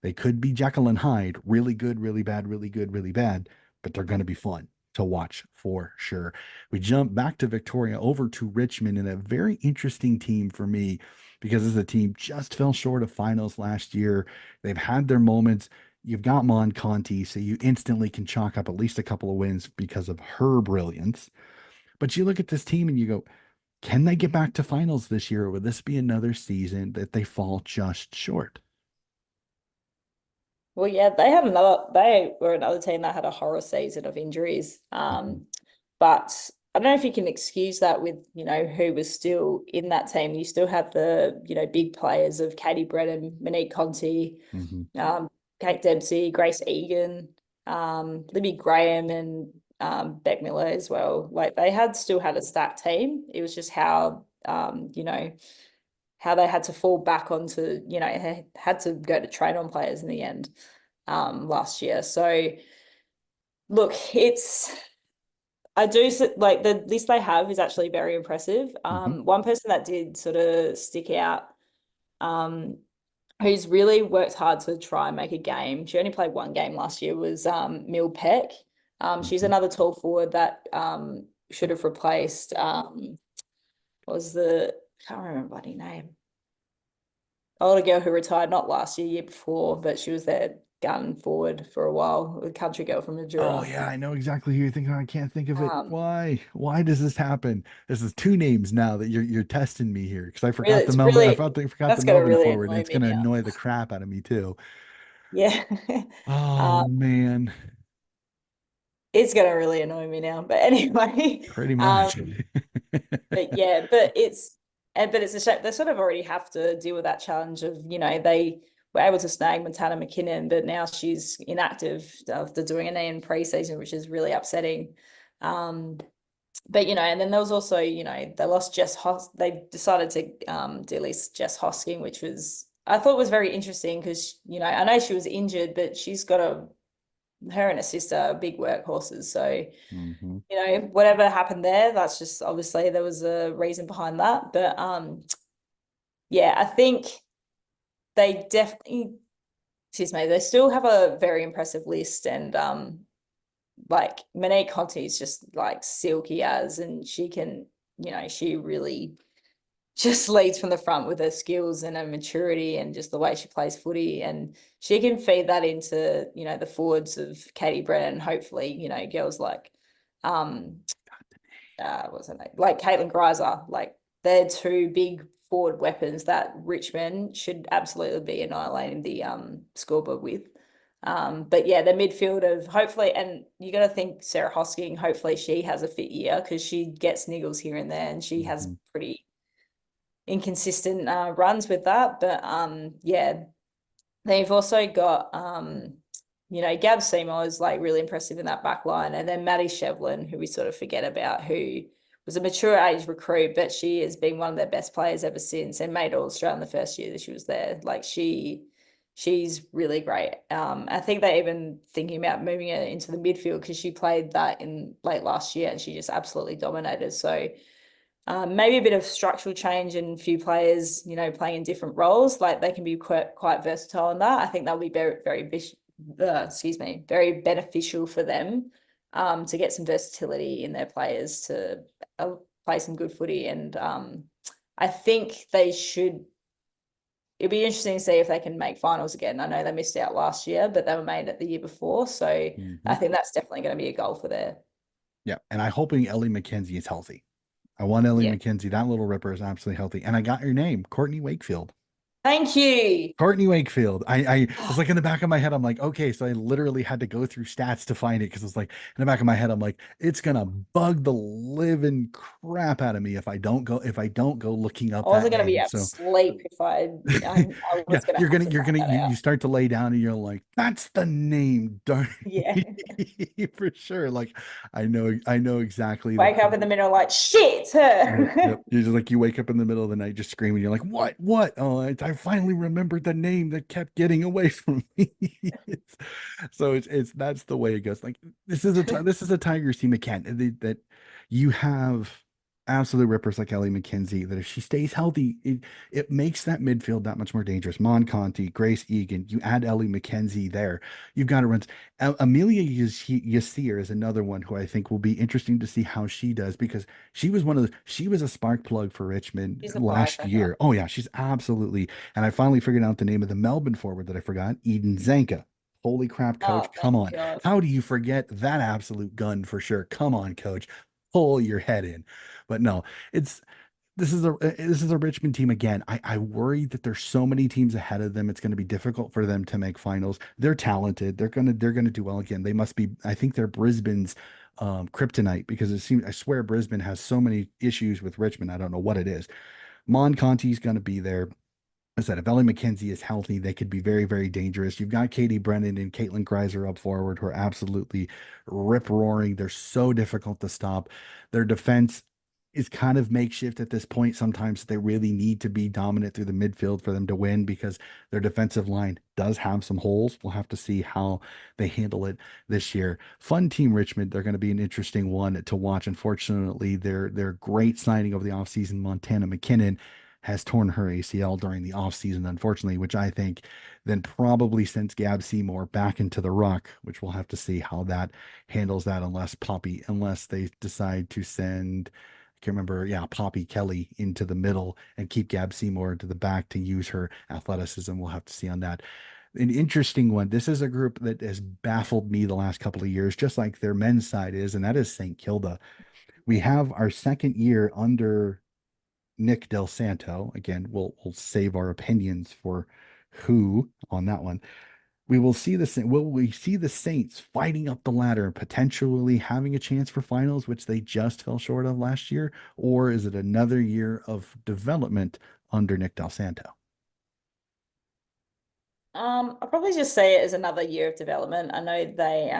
They could be Jekyll and Hyde, really good, really bad, really good, really bad, but they're going to be fun to watch for sure. We jump back to Victoria over to Richmond, in a very interesting team for me, because as a team just fell short of finals last year. They've had their moments. You've got Mon Conti, so you instantly can chalk up at least a couple of wins because of her brilliance. But you look at this team and you go, can they get back to finals this year? Or would this be another season that they fall just short? Well, yeah, they were another team that had a horror season of injuries. Mhm, But I don't know if you can excuse that with, who was still in that team. You still have the, big players of Katie Brennan, Monique Conti, mhm. um, Kate Dempsey, Grace Egan, Libby Graham, and Beck Miller as well. Like they still had a stacked team. It was just how, how they had to fall back onto, had to go to train on players in the end last year. So look, I do like the list they have is actually very impressive. Mhm. One person that did sort of stick out, um, who's really worked hard to try and make a game. She only played one game last year, was Mill Peck. She's Mhm. another tall forward that should have replaced what was the can't remember bloody name. Older girl who retired not last year, year before, but she was their gun forward for a while, a country girl from Oh Majura. yeah, I know exactly who you're thinking. I can't think of it. Um, Why? Why does this happen? This is two names now that you're testing me here, because I really, forgot the it's Melbourne. really I forgot the that's gonna Melbourne really forward, and annoy it's me gonna now. annoy the crap out of me too. Yeah. Oh Um, man, it's gonna really annoy me now. But anyway, pretty um, much. but yeah, but it's a shame they sort of already have to deal with that challenge of, they were able to snag Montana McKinnon, but now she's inactive after doing an knee in preseason, which is really upsetting. Um, but and then there was also, they lost they decided to delist Jess Hosking, which was I thought was very interesting because, I know she was injured, but she's got her and her sister are big workhorses. So, Hmm. whatever happened there, that's just obviously there was a reason behind that. But yeah, I think they definitely, excuse me, they still have a very impressive list. And like Monique Conti is just like silky as, and she can, she really just leads from the front with her skills and her maturity and just the way she plays footy. And she can feed that into, the forwards of Katie Brennan, hopefully, girls like um what's her name? Like Caitlin Greiser. Like they're two big forward weapons that Richmond should absolutely be annihilating the scoreboard with. But yeah, the midfield of hopefully, and you got to think Sarah Hosking, hopefully she has a fit year because she gets niggles here and there and she has Hmm. pretty inconsistent runs with that. But yeah, they've also got Gab Seymour is like really impressive in that back line. And then Maddie Shevlin, who we sort of forget about, who was a mature age recruit, but she has been one of their best players ever since and made All Australian the first year that she was there. Like she's really great. I think they're even thinking about moving her into the midfield because she played that in late last year and she just absolutely dominated. So maybe a bit of structural change and a few players, playing in different roles. Like they can be quite versatile in that. I think that'll be very beneficial for them to get some versatility in their players to play some good footy. And I think they should. It'll be interesting to see if they can make finals again. I know they missed out last year, but they were made it the year before. So I Mhm. think that's definitely going to be a goal for there. Yeah, and I'm hoping Ellie McKenzie is healthy. I want Ellie Yeah. McKenzie. That little ripper is absolutely healthy. And I got your name, Courtney Wakefield. Thank you. Courtney Wakefield. I was like in the back of my head, I'm like, okay, so I literally had to go through stats to find it because it's like in the back of my head, I'm like, it's gonna bug the living crap out of me if I don't go looking I up that wasn't going to be name. So asleep if I yeah, was going to have to you're find gonna that you out. start to lay down and you're like, that's the name, darn Yeah. for sure. Like I know exactly Wake up in the middle like, shit. Yep, yep. You're just like you wake up in the middle of the night just screaming. You're like, what? What? Oh, I finally remembered the name that kept getting away from me. So it's that's the way it goes. Like this is a Tigers team again that you have absolute rippers like Ellie McKenzie that if she stays healthy, it makes that midfield that much more dangerous. Mon Conti, Grace Egan, you add Ellie McKenzie there, you've got to run. Amelia Yassir is another one who I think will be interesting to see how she does because she was a spark plug for Richmond She's a last firecracker. year. Oh yeah, she's absolutely. And I finally figured out the name of the Melbourne forward that I forgot, Eden Zanka. Holy crap, Oh, coach. thank Come on. God. How do you forget that absolute gun for sure? Come on, coach. Pull your head in. But no, it's this is a Richmond team again. I worry that there's so many teams ahead of them. It's going to be difficult for them to make finals. They're talented. They're gonna do well again. They must be. I think they're Brisbane's kryptonite because it seems. I swear Brisbane has so many issues with Richmond. I don't know what it is. Mon Conti's going to be there. I said, if Ellie McKenzie is healthy, they could be very, very dangerous. You've got Katie Brennan and Caitlin Greiser up forward who are absolutely rip roaring. They're so difficult to stop. Their defense is kind of makeshift at this point. Sometimes they really need to be dominant through the midfield for them to win because their defensive line does have some holes. We'll have to see how they handle it this year. Fun team Richmond. They're going to be an interesting one to watch. Unfortunately, their great signing over the offseason, Montana McKinnon, has torn her ACL during the offseason, unfortunately, which I think then probably sends Gab Seymour back into the ruck, which we'll have to see how that handles that unless they decide to send, I can't remember, yeah, Poppy Kelly into the middle and keep Gab Seymour into the back to use her athleticism. We'll have to see on that. An interesting one. This is a group that has baffled me the last couple of years, just like their men's side is, and that is St. Kilda. We have our second year under Nick Del Santo. Again, we'll save our opinions for who on that one. Will we see the Saints fighting up the ladder and potentially having a chance for finals, which they just fell short of last year? Or is it another year of development under Nick Del Santo? I'll probably just say it as another year of development. I know they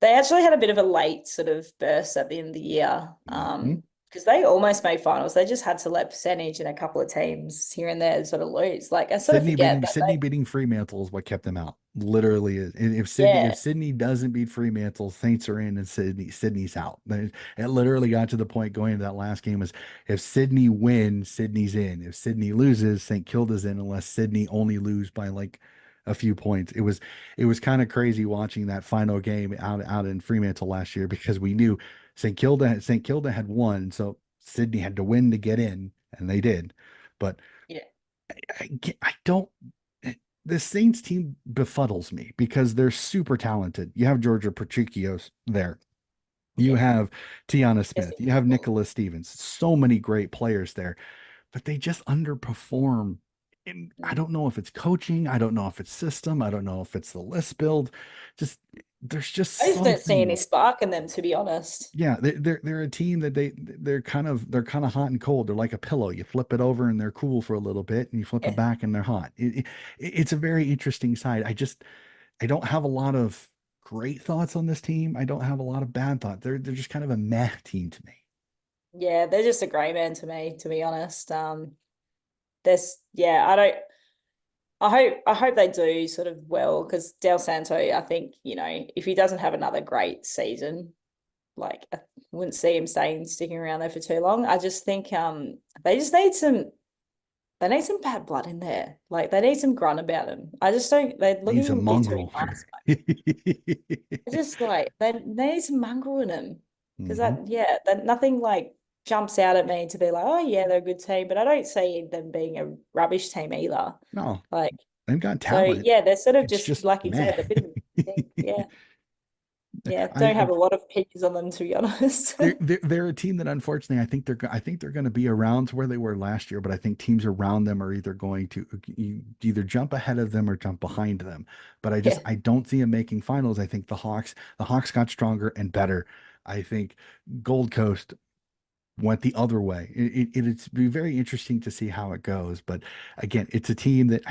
actually had a bit of a late sort of burst at the end of the year. Mhm. Because they almost made finals. They just had to let percentage and a couple of teams here and there sort of lose. Like I sort of forget that Sydney beating Fremantle is what kept them out. Literally, if yeah, Sydney doesn't beat Fremantle, Saints are in and Sydney's out. It literally got to the point going into that last game was if Sydney wins, Sydney's in. If Sydney loses, St. Kilda's in unless Sydney only lose by like a few points. It was kind of crazy watching that final game out in Fremantle last year because we knew St. Kilda had won, so Sydney had to win to get in, and they did. But yeah, I don't. The Saints team befuddles me because they're super talented. You have Georgia Patrikios there. You yeah. have Tiana Yes, Smith. You have Nicholas Stevens. So many great players there, but they just underperform. And I mm. don't know if it's coaching. I don't know if it's system. I don't know if it's the list build. Just there's just I just don't see any something. spark in them, to be honest. Yeah, they're a team that they're kind of hot and cold. They're like a pillow. You flip it over and they're cool for a little bit, and you flip it Yeah. back and they're hot. It's a very interesting side. I don't have a lot of great thoughts on this team. I don't have a lot of bad thoughts. They're just kind of a meh team to me. Yeah, they're just a grey man to me, to be honest. There's yeah, I hope they do sort of well because Del Santo, I think, if he doesn't have another great season, like I wouldn't see him sticking around there for too long. I just think they just need some bad blood in there. Like they need some grunt about them. I just don't they're Needs a looking a bit too mongrel. nice. It's just like they need some mongrel in them. Because Hmm. that nothing like jumps out at me to be like, oh yeah, they're a good team, but I don't see them being a rubbish team either. No, Like they've got so talent. yeah, they're sort of It's just just like you meh. said, a bit of a thing. Yeah. Yeah. I, Don't have a lot of opinions on them to be honest. they're a team that unfortunately I think they're going to be around to where they were last year, but I think teams around them are either going to either jump ahead of them or jump behind them. But Yeah. I don't see them making finals. I think the Hawks got stronger and better. I think Gold Coast went the other way. It's be very interesting to see how it goes. But again, it's a team that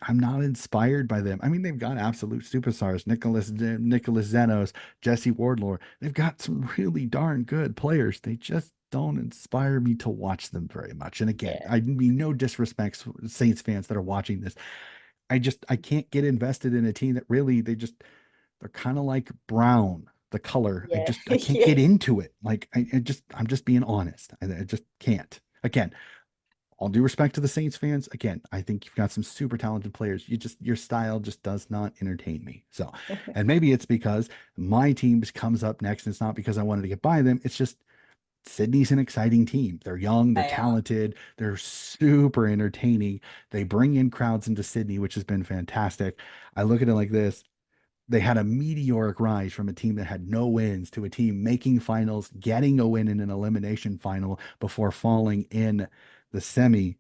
I'm not inspired by them. I mean, they've got absolute superstars, Nicholas Zenos, Jesse Wardlaw. They've got some really darn good players. They just don't inspire me to watch them very much. And again, Yeah. I mean no disrespect Saints fans that are watching this. I can't get invested in a team that really they're kind of like brown, the color. Yeah. I can't Yeah. get into it. Like I'm just being honest. I just can't. Again, all due respect to the Saints fans, again, I think you've got some super talented players. Your style just does not entertain me. So, and maybe it's because my team comes up next, and it's not because I wanted to get by them. It's just Sydney's an exciting team. They're young, they're They are. talented, they're super entertaining. They bring in crowds into Sydney, which has been fantastic. I look at it like this: they had a meteoric rise from a team that had no wins to a team making finals, getting a win in an elimination final before falling in the semi.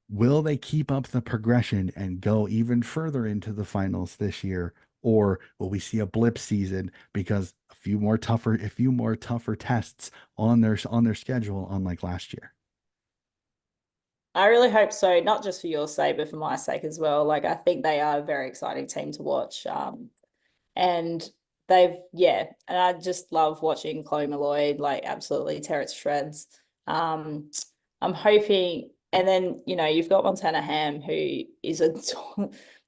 Will they keep up the progression and go even further into the finals this year? Or will we see a blip season because a few more tougher tests on their schedule, unlike last year? I really hope so, not just for your sake, but for my sake as well. Like I think they are a very exciting team to watch. And and I just love watching Chloe Malloy like absolutely tear it to shreds. Um, I'm hoping, and then you've got Montana Ham, who is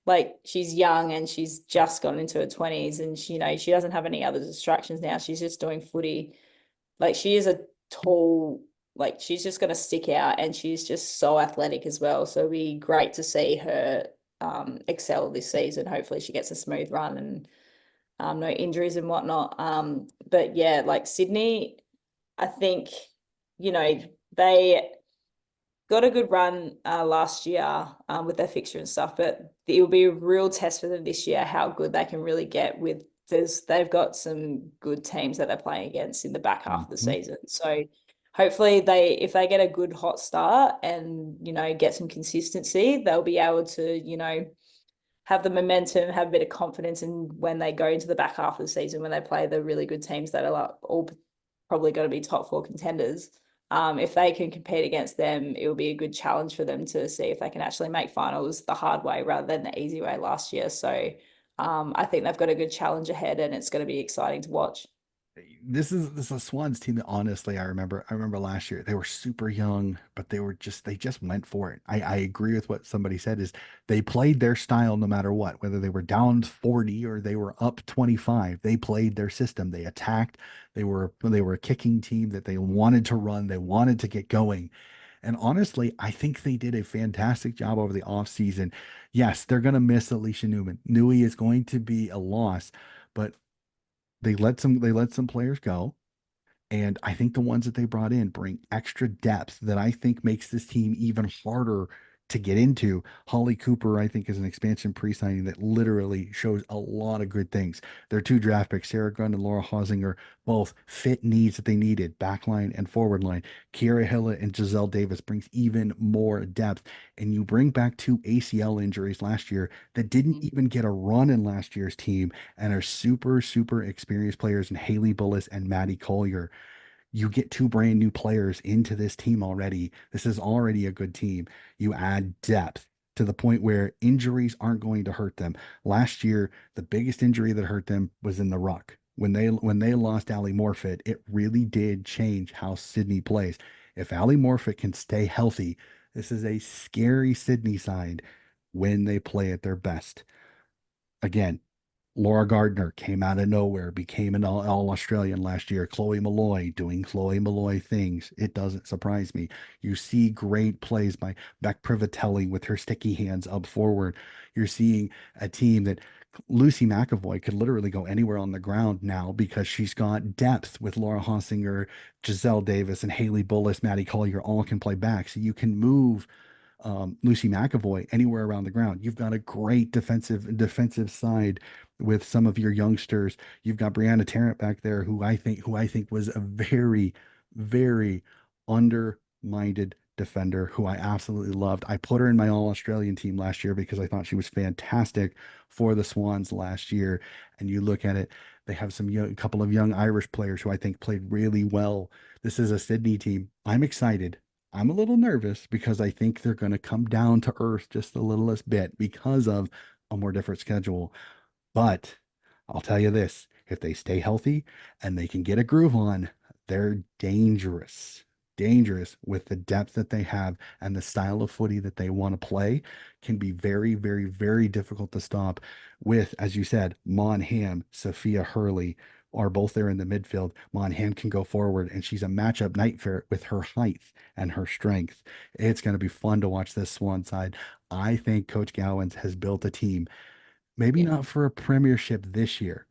like she's young and she's just gone into her 20s, and she doesn't have any other distractions now. She's just doing footy. Like she is a tall, like she's just going to stick out, and she's just so athletic as well. So it'll be great to see her excel this season. Hopefully, she gets a smooth run and no injuries and whatnot. But yeah, like Sydney, I think, they got a good run last year with their fixture and stuff, but it will be a real test for them this year how good they can really get with they've got some good teams that they're playing against in the back half of the Mhm. season. So hopefully if they get a good hot start and get some consistency, they'll be able to, have the momentum, have a bit of confidence in when they go into the back half of the season when they play the really good teams that are like all probably going to be top four contenders. If they can compete against them, it will be a good challenge for them to see if they can actually make finals the hard way rather than the easy way last year. So I think they've got a good challenge ahead, and it's going to be exciting to watch. This is a Swans team that honestly I remember last year they were super young, but they just went for it. I agree with what somebody said is they played their style no matter what, whether they were down 40 or they were up 25. They played their system. They attacked. They were a kicking team that they wanted to run, they wanted to get going. And honestly, I think they did a fantastic job over the offseason. Yes, they're going to miss Alicia Newman. Nui is going to be a loss, but they let some players go. And I think the ones that they brought in bring extra depth that I think makes this team even harder to get into. Holly Cooper, I think, is an expansion pre-signing that literally shows a lot of good things. Their two draft picks, Sarah Gunn and Laura Hausinger, both fit needs that they needed, backline and forward line. Kiera Hilla and Giselle Davis brings even more depth. And you bring back two ACL injuries last year that didn't Mm. even get a run in last year's team and are super, super experienced players in Haley Bullis and Maddie Collier. You get two brand new players into this team already. This is already a good team. You add depth to the point where injuries aren't going to hurt them. Last year, the biggest injury that hurt them was in the ruck. When they lost Ali Morfitt, it really did change how Sydney plays. If Ali Morfitt can stay healthy, this is a scary Sydney side when they play at their best. Again, Laura Gardner came out of nowhere, became an all Australian last year. Chloe Malloy doing Chloe Malloy things. It doesn't surprise me. You see great plays by Beck Privatelli with her sticky hands up forward. You're seeing a team that Lucy McAvoy could literally go anywhere on the ground now because she's got depth with Laura Hossinger, Giselle Davis, and Haley Bullis, Maddie Collier all can play back. So you can move Lucy McAvoy anywhere around the ground. You've got a great defensive side with some of your youngsters. You've got Brianna Tarrant back there, who I think was a very, very undermined defender who I absolutely loved. I put her in my All Australian team last year because I thought she was fantastic for the Swans last year. And you look at it, they have a couple of young Irish players who I think played really well. This is a Sydney team. I'm excited. I'm a little nervous because I think they're going to come down to earth just a littlest bit because of a more different schedule. But I'll tell you this, if they stay healthy and they can get a groove on, they're dangerous. Dangerous with the depth that they have and the style of footy that they want to play can be very, very, very difficult to stop with, as you said, Mon Ham, Sophia Hurley are both there in the midfield. Mon Ham can go forward, and she's a matchup nightmare with her height and her strength. It's going to be fun to watch this Swan side. I think Coach Gowans has built a team maybe Yeah. not for a premiership this year,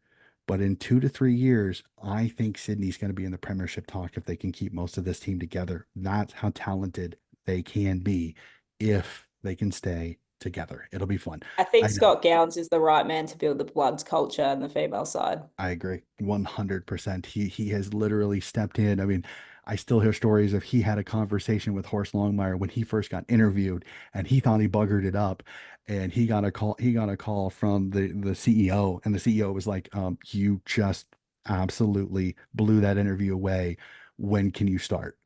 but in 2 to 3 years, I think Sydney's going to be in the premiership talk if they can keep most of this team together. That's how talented they can be if they can stay together. It'll be fun. I think I know. Scott Gowans is the right man to build the Bloods culture and the female side. I agree 100%. He has literally stepped in. I mean, I still hear stories of he had a conversation with Horst Longmire when he first got interviewed and he thought he buggered it up and he got a call from the CEO and the CEO was like, you just absolutely blew that interview away. When can you start?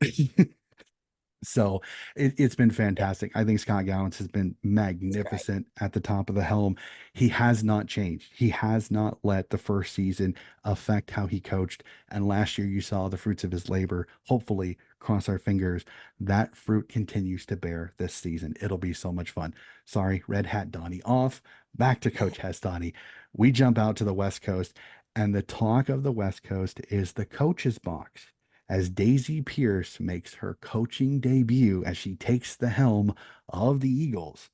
So it's been fantastic. I think Scott Gallants has been It's great. magnificent at the top of the helm. He has not changed. He has not let the first season affect how he coached. And last year you saw the fruits of his labor. Hopefully, cross our fingers, that fruit continues to bear this season. It'll be so much fun. Sorry, Red Hat Donnie off. Back to Coach Hestani. We jump out to the West Coast, and the talk of the West Coast is the coach's box as Daisy Pierce makes her coaching debut as she takes the helm of the Eagles.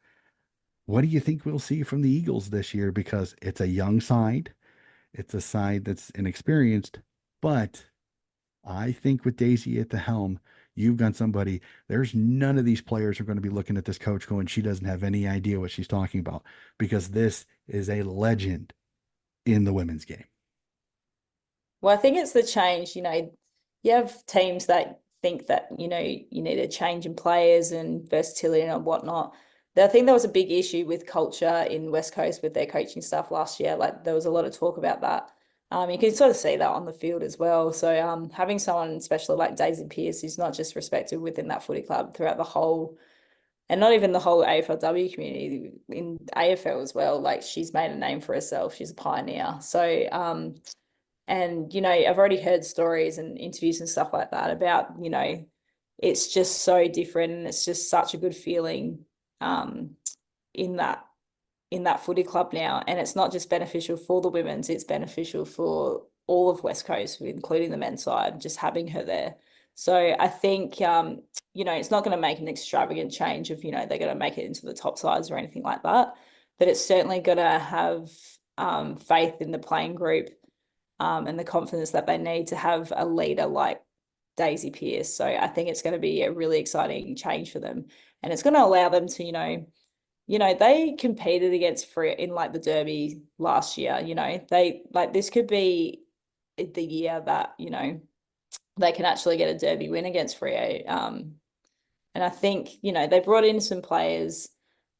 What do you think we'll see from the Eagles this year? Because it's a young side, it's a side that's inexperienced, but I think with Daisy at the helm, you've got somebody. There's none of these players are going to be looking at this coach going, she doesn't have any idea what she's talking about because this is a legend in the women's game. Well, I think it's the change. You have teams that think that, you need a change in players and versatility and whatnot. I think there was a big issue with culture in West Coast with their coaching staff last year. Like there was a lot of talk about that. You can sort of see that on the field as well. So having someone, especially like Daisy Pearce, who's not just respected within that footy club throughout the whole, and not even the whole AFLW community, in AFL as well. Like she's made a name for herself. She's a pioneer. So and, I've already heard stories and interviews and stuff like that about, it's just so different and it's just such a good feeling um, in that footy club now. And it's not just beneficial for the women's, it's beneficial for all of West Coast, including the men's side, just having her there. So I think, it's not going to make an extravagant change of, they're going to make it into the top sides or anything like that. But it's certainly going to have faith in the playing group and the confidence that they need to have a leader like Daisy Pierce. So I think it's going to be a really exciting change for them. And it's going to allow them to, they competed against Freo in like the Derby last year. They like this could be the year that, they can actually get a Derby win against Freo. And I think, they brought in some players.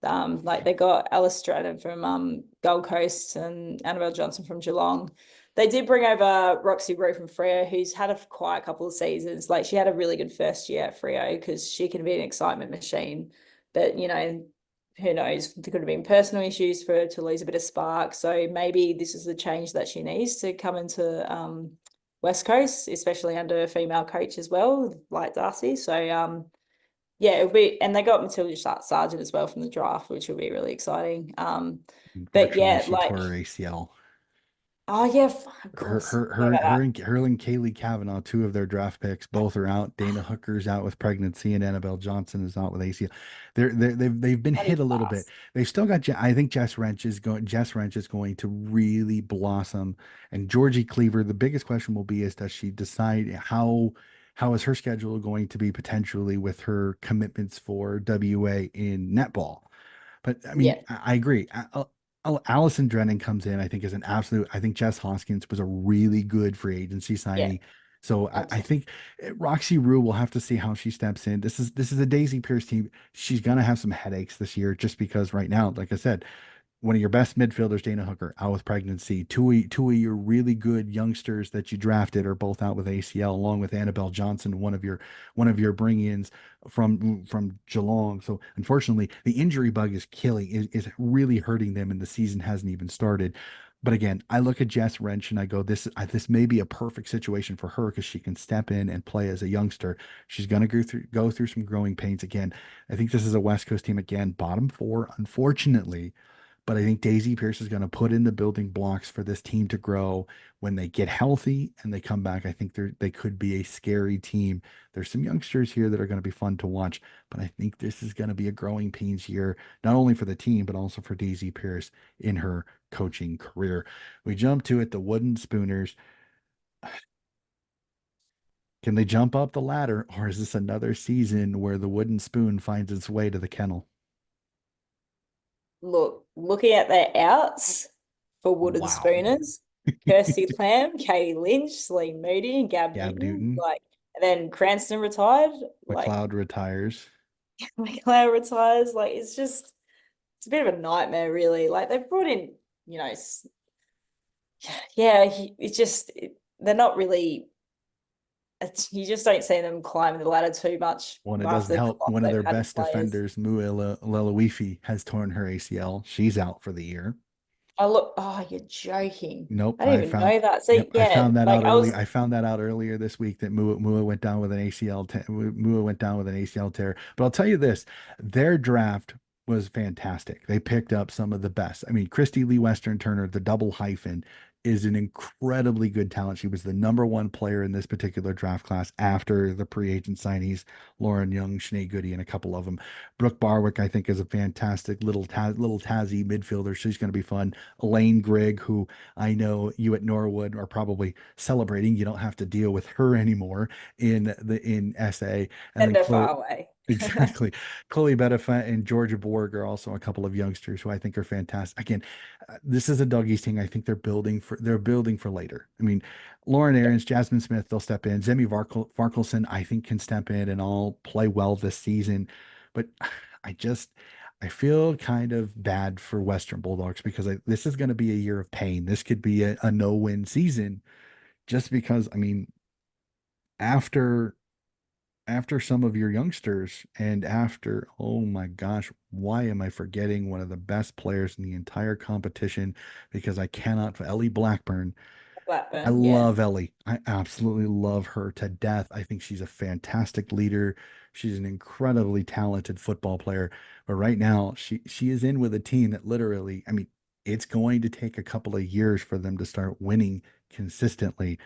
Like they got Alice Stratton from Gold Coast and Annabelle Johnson from Geelong. They did bring over Roxy Rowe from Freo, who's had a quiet couple of seasons. Like she had a really good first year at Freo because she can be an excitement machine. But who knows? There could have been personal issues for her to lose a bit of spark. So maybe this is the change that she needs to come into West Coast, especially under a female coach as well, like Darcy. So yeah, it'll be, and they got Matilda Sargent as well from the draft, which will be really exciting. But Unfortunately, yeah, she like, tore her ACL. oh yeah, of her course, her yeah, her her and Kaylee Kavanaugh, two of their draft picks, both are out. Dana Hooker's out with pregnancy, and Annabelle Johnson is out with ACL. They've been hit bloody a little bit. fast. They've still got. I think Jess Wrench is going to really blossom, and Georgie Cleaver. The biggest question will be is does she decide how is her schedule going to be potentially with her commitments for WA in netball? But I mean, Yeah, I agree. Allison Drennan comes in, I think, is an absolute. I think Jess Hoskins was a really good free agency yeah, signing. So I absolutely. think Roxy Rue will have to see how she steps in. This is a Daisy Pierce team. She's gonna have some headaches this year just because right now, like I said, one of your best midfielders, Dana Hooker, out with pregnancy. Two of your really good youngsters that you drafted are both out with ACL, along with Annabelle Johnson, one of your bring-ins from Geelong. So unfortunately, the injury bug is killing, is really hurting them, and the season hasn't even started. But again, I look at Jess Wrench and I go, this may be a perfect situation for her because she can step in and play as a youngster. She's going to go through some growing pains again. I think this is a West Coast team again, bottom four, unfortunately, but I think Daisy Pierce is going to put in the building blocks for this team to grow when they get healthy and they come back. I think they could be a scary team. There's some youngsters here that are going to be fun to watch, but I think this is going to be a growing pains year, not only for the team, but also for Daisy Pierce in her coaching career. We jump to it, the Wooden Spooners. Can they jump up the ladder, or is this another season where the wooden spoon finds its way to the kennel? Looking at their outs for Wooden Wow. Spooners, Kirsty Lamb, Katie Lynch, Celine Moody, and Gab Gab Newton, Newton, like, and then Cranston retired, like McLeod retires. McLeod retires, like it's a bit of a nightmare, really. Like they've brought in, you know, yeah, they're not really. You just don't see them climbing the ladder too much Well, and it after doesn't the help. cost One of they've their had in best players. defenders, Mua Leloifi, has torn her ACL. She's out for the year. Oh look, oh, you're joking. Nope, I I didn't even found. know that. Yep, See, I yeah, found that like out I early. was I found that out earlier this week that Mua went down with an ACL. Mua went down with an ACL tear. But I'll tell you this: their draft was fantastic. They picked up some of the best. I mean, Christy Lee Western Turner, the double hyphen, is an incredibly good talent. She was the number one player in this particular draft class after the pre-agent signees, Lauren Young, Sinead Goody, and a couple of them. Brooke Barwick, I think, is a fantastic little Tassie midfielder. She's going to be fun. Elaine Grigg, who I know you at Norwood are probably celebrating. You don't have to deal with her anymore in SA. And then send her Chloe, far away. exactly. Chloe Bettifant and Georgia Borg are also a couple of youngsters who I think are fantastic. Again, this is a doggies thing. I think they're building for later. I mean, Lauren Yeah, Aarons, Jasmine Smith, they'll step in. Zemi Varkelson, I think, can step in and all play well this season. But I just I feel kind of bad for Western Bulldogs because this is going to be a year of pain. This could be a no-win season just because, I mean, after some of your youngsters and after, oh my gosh, why am I forgetting one of the best players in the entire competition? Because I cannot, Ellie Blackburn. I Blackburn, yeah. love Ellie. I absolutely love her to death. I think she's a fantastic leader. She's an incredibly talented football player. But right now, she is in with a team that literally, I mean, it's going to take a couple of years for them to start winning consistently.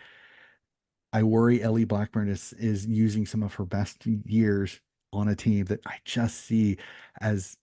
I worry Ellie Blackburn is using some of her best years on a team that I just see as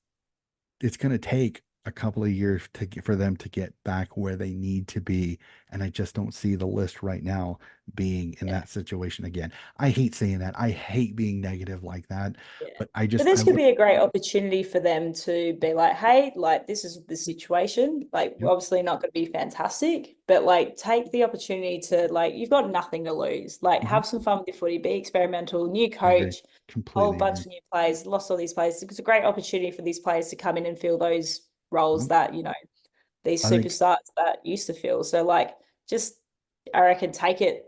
it's going to take a couple of years for them to get back where they need to be. And I just don't see the list right now being in Yeah. that situation again. I hate saying that. I hate being negative like that. Yeah. But I But just, I this could look, be a great opportunity for them to be like, hey, like this is the situation. Like, we're yep, obviously not going to be fantastic, but like take the opportunity to like you've got nothing to lose. Like mhm, have some fun with your footy, be experimental, new I agree. coach, whole Completely bunch agree. of new players, lost all these players. It's a great opportunity for these players to come in and fill those roles Mhm. that, these I think, superstars that used to fill. So like just I reckon take it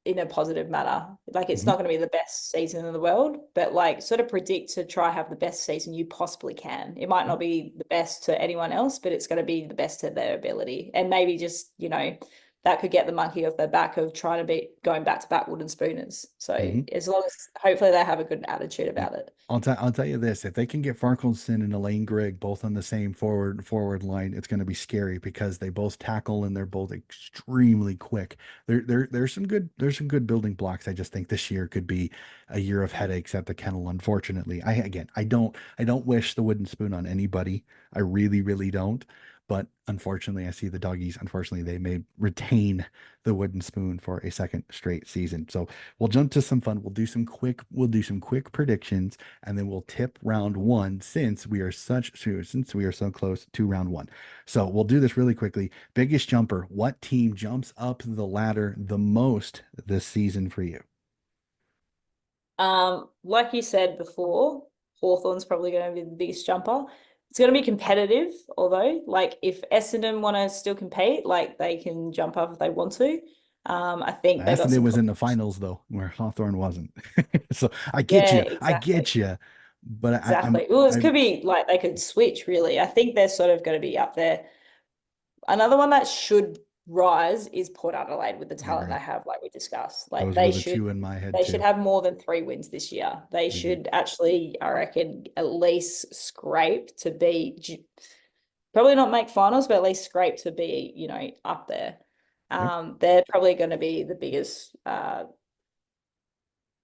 in a positive manner. Like it's mhm, not going to be the best season in the world, but like sort of predict to try have the best season you possibly can. It might yep, not be the best to anyone else, but it's going to be the best to their ability. And maybe just, that could get the monkey off their back of trying to be going back to back wooden spooners. So mhm. as long as hopefully they have a good attitude Yep. about it. I'll tell you this: if they can get Farquharson and Elaine Grigg both on the same forward line, it's going to be scary because they both tackle and they're both extremely quick. There's some good building blocks. I just think this year could be a year of headaches at the kennel. Unfortunately, I don't wish the wooden spoon on anybody. I really really don't. But unfortunately, I see the doggies. Unfortunately, they may retain the wooden spoon for a second straight season. So we'll jump to some fun. We'll do some quick predictions, and then we'll tip round one since we are so close to round one. So we'll do this really quickly. Biggest jumper. What team jumps up the ladder the most this season for you? Like you said before, Hawthorn's probably going to be the biggest jumper. It's going to be competitive, although, like if Essendon want to still compete, like they can jump up if they want to. I think they got Essendon some was in the competition. finals though, where Hawthorn wasn't. So I get Yeah, you. I exactly. get you. But Exactly. Well, this I could be like they could switch, really. I think they're sort of going to be up there. Another one that should rise is Port Adelaide with the I talent agree. they have, like we discussed. Like Those were the two in my head they should too. have more than 3 wins this year. They Mhm. should actually, I reckon, at least scrape to be probably not make finals, but at least scrape to be, up there. Yep. They're probably going to be the biggest.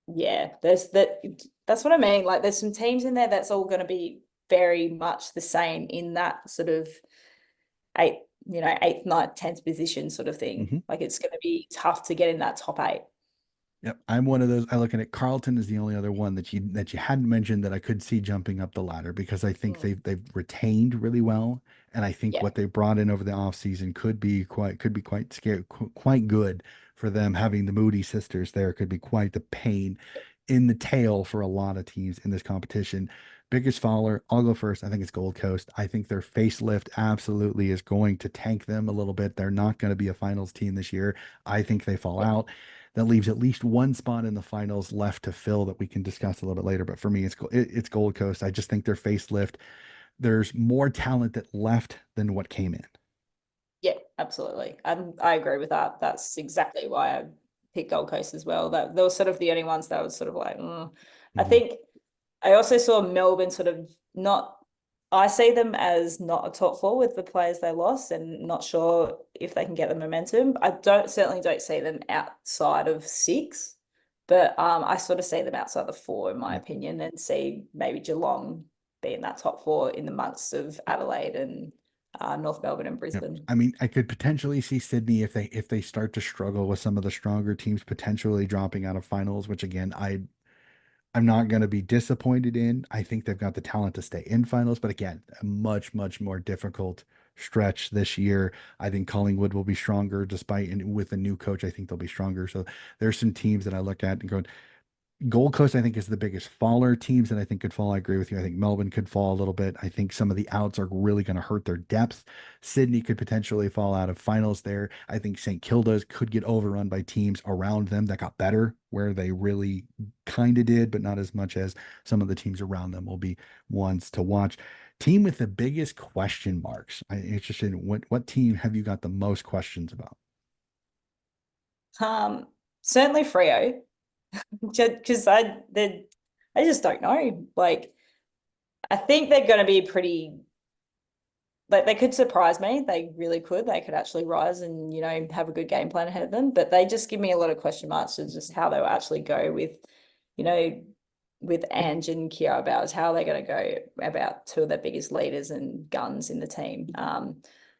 Yeah, that's what I mean. Like, there's some teams in there that's all going to be very much the same in that sort of eight, eighth, ninth, tenth position sort of thing. Mhm. Like it's going to be tough to get in that top eight. Yep, I'm one of those. I look at it. Carlton is the only other one that you hadn't mentioned that I could see jumping up the ladder because I think Mm. they've retained really well, and I think Yeah, what they brought in over the offseason could be quite scary, quite good for them. Having the Moody sisters there could be quite the pain in the tail for a lot of teams in this competition. Biggest faller, I'll go first. I think it's Gold Coast. I think their facelift absolutely is going to tank them a little bit. They're not going to be a finals team this year. I think they fall yeah, out. That leaves at least one spot in the finals left to fill that we can discuss a little bit later. But for me, it's Gold Coast. I just think their facelift. There's more talent that left than what came in. yeah, absolutely. I agree with that. That's exactly why I picked Gold Coast as well. That they were sort of the only ones that was sort of like, I Mhm. think I also saw Melbourne sort of not. I see them as not a top four with the players they lost, and not sure if they can get the momentum. I certainly don't see them outside of six, but I sort of see them outside the four in my Yep. opinion, and see maybe Geelong being that top four in the months of Adelaide and North Melbourne and Yep. Brisbane. I mean, I could potentially see Sydney if they start to struggle with some of the stronger teams potentially dropping out of finals, which again, I'm not going to be disappointed in. I think they've got the talent to stay in finals, but again, a much, much more difficult stretch this year. I think Collingwood will be stronger despite and with a new coach. I think they'll be stronger. So there's some teams that I look at and go, Gold Coast, I think, is the biggest faller. Teams that I think could fall. I agree with you. I think Melbourne could fall a little bit. I think some of the outs are really going to hurt their depth. Sydney could potentially fall out of finals there. I think St. Kilda's could get overrun by teams around them that got better, where they really kind of did, but not as much as some of the teams around them will be ones to watch. Team with the biggest question marks. I'm interested in what team have you got the most questions about? Um, Certainly Frio, because I just don't know. Like I think they're going to be pretty. Like they could surprise me. They really could. They could actually rise and have a good game plan ahead of them. But they just give me a lot of question marks to just how they'll actually go with, you know, with Ange and Kiara Bowers, how are they going to go about two of their biggest leaders and guns in the team?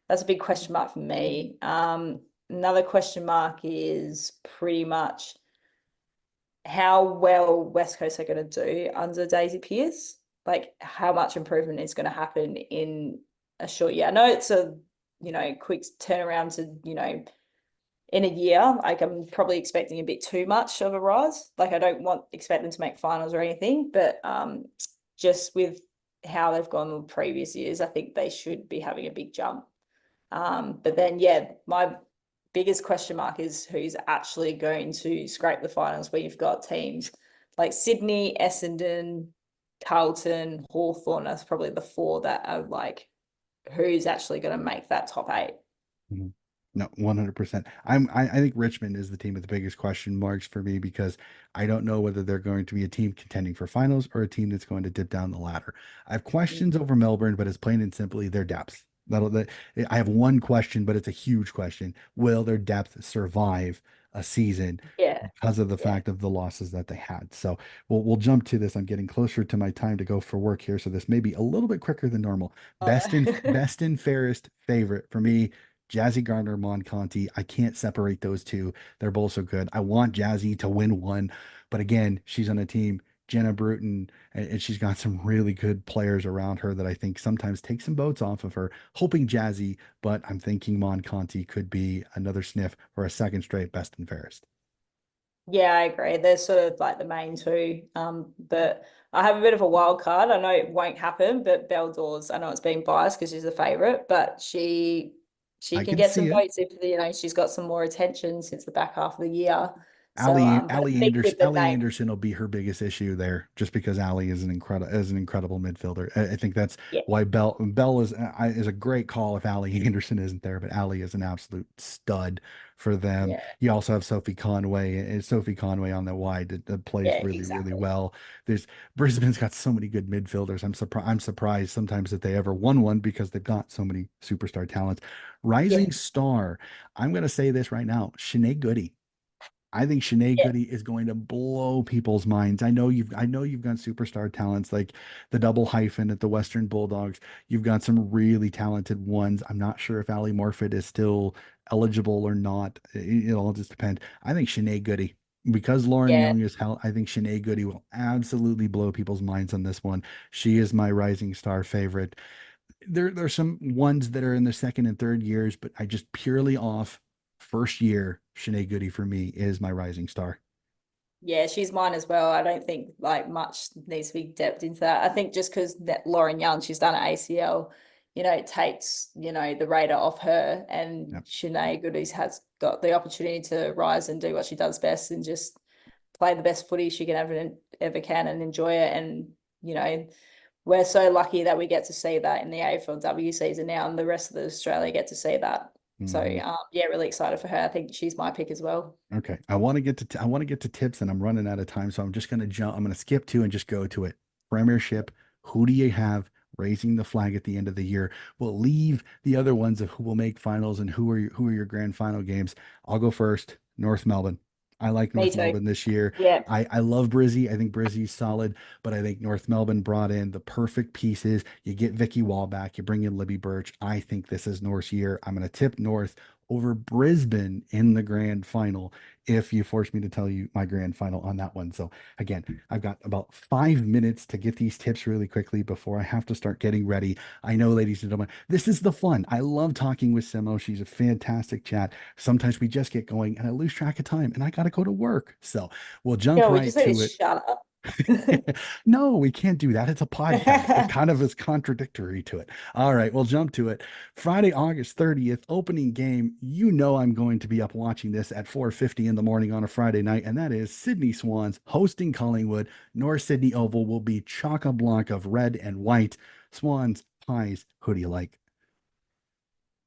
That's a big question mark for me. Another question mark is pretty much how well West Coast are going to do under Daisy Pearce. Like how much improvement is going to happen in a short year. I know it's a quick turnaround to in a year. Like I'm probably expecting a bit too much of a rise. Like I don't expect them to make finals or anything, but just with how they've gone the previous years, I think they should be having a big jump. But then, yeah, my biggest question mark is who's actually going to scrape the finals where you've got teams like Sydney, Essendon, Carlton, Hawthorn. That's probably the four that are like, who's actually going to make that top eight? Mhm. No, 100%. I think Richmond is the team with the biggest question marks for me because I don't know whether they're going to be a team contending for finals or a team that's going to dip down the ladder. I have questions over Melbourne, but it's plain and simply their depth. I have one question, but it's a huge question. Will their depth survive a season Yeah, because of the yeah. fact of the losses that they had? So we'll jump to this. I'm getting closer to my time to go for work here, so this may be a little bit quicker than normal. Oh. Best and fairest favorite for me. Jazzy Gardner, Mon Conti. I can't separate those two. They're both so good. I want Jazzy to win one, but again, she's on a team, Jenna Bruton, and she's got some really good players around her that I think sometimes take some boats off of her, hoping Jazzy, but I'm thinking Mon Conti could be another sniff for a second straight best and fairest. Yeah, I agree. They're sort of like the main two. But I have a bit of a wild card. I know it won't happen, but Belle Dawes, I know it's been biased because she's a favorite, but she I can can get some see it. votes if she's got some more attention since the back half of the year. So but I Ali think Anderson, with the Ali name, Anderson will be her biggest issue there, just because Ali is an incredible midfielder. I think that's yeah, why Bell is a great call if Ali Anderson isn't there, but Ali is an absolute stud for them. yeah, You also have Sophie Conway on the wide that plays yeah, really exactly. well. There's Brisbane's got so many good midfielders. I'm surprised sometimes that they ever won one because they've got so many superstar talents. Yeah, Rising star, I'm going to say this right now, Shanae Goody. I think Shanae yeah, Goody is going to blow people's minds. I know you've got superstar talents like the double hyphen at the Western Bulldogs. You've got some really talented ones. I'm not sure if Ali Morfitt is still eligible or not. It'll all just depend. I think Shanae Goody, because Lauren yeah. Young is held, I think Shanae Goody will absolutely blow people's minds on this one. She is my rising star favorite. There's some ones that are in the second and third years, but I just purely off first year, Shanae Goody for me is my rising star. Yeah, she's mine as well. I don't think like much needs to be depth into that. I think just because that Lauren Young, she's done an ACL, it takes, the radar off her. And Yep. Shanae Goodies has got the opportunity to rise and do what she does best and just play the best footy she can ever can and enjoy it. And, we're so lucky that we get to see that in the AFLW season now, and the rest of the Australia get to see that. So Mhm. yeah, really excited for her. I think she's my pick as well. Okay. I want to get to tips and I'm running out of time, so I'm just going to jump. I'm going to skip to and just go to it. Premiership. Who do you have raising the flag at the end of the year? We'll leave the other ones of who will make finals and who are your grand final games. I'll go first. North Melbourne. I like Me North too. Melbourne this year. Yeah. I love Brizzy. I think Brizzy's solid, but I think North Melbourne brought in the perfect pieces. You get Vicky Wall back, you bring in Libby Birch. I think this is North's year. I'm going to tip North over Brisbane in the grand final if you force me to tell you my grand final on that one. So again, I've got about 5 minutes to get these tips really quickly before I have to start getting ready. I know, ladies and gentlemen, this is the fun. I love talking with Simo. She's a fantastic chat. Sometimes we just get going and I lose track of time and I got to go to work. So we'll jump Yeah, we right just need to to it. shut up. No, we can't do that. It's a podcast. It kind of is contradictory to it. All right, we'll jump to it. Friday, August 30th, opening game. You know I'm going to be up watching this at 4:50 in the morning on a Friday night, and that is Sydney Swans hosting Collingwood. North Sydney Oval will be chock-a-block of red and white. Swans, Pies, who do you like?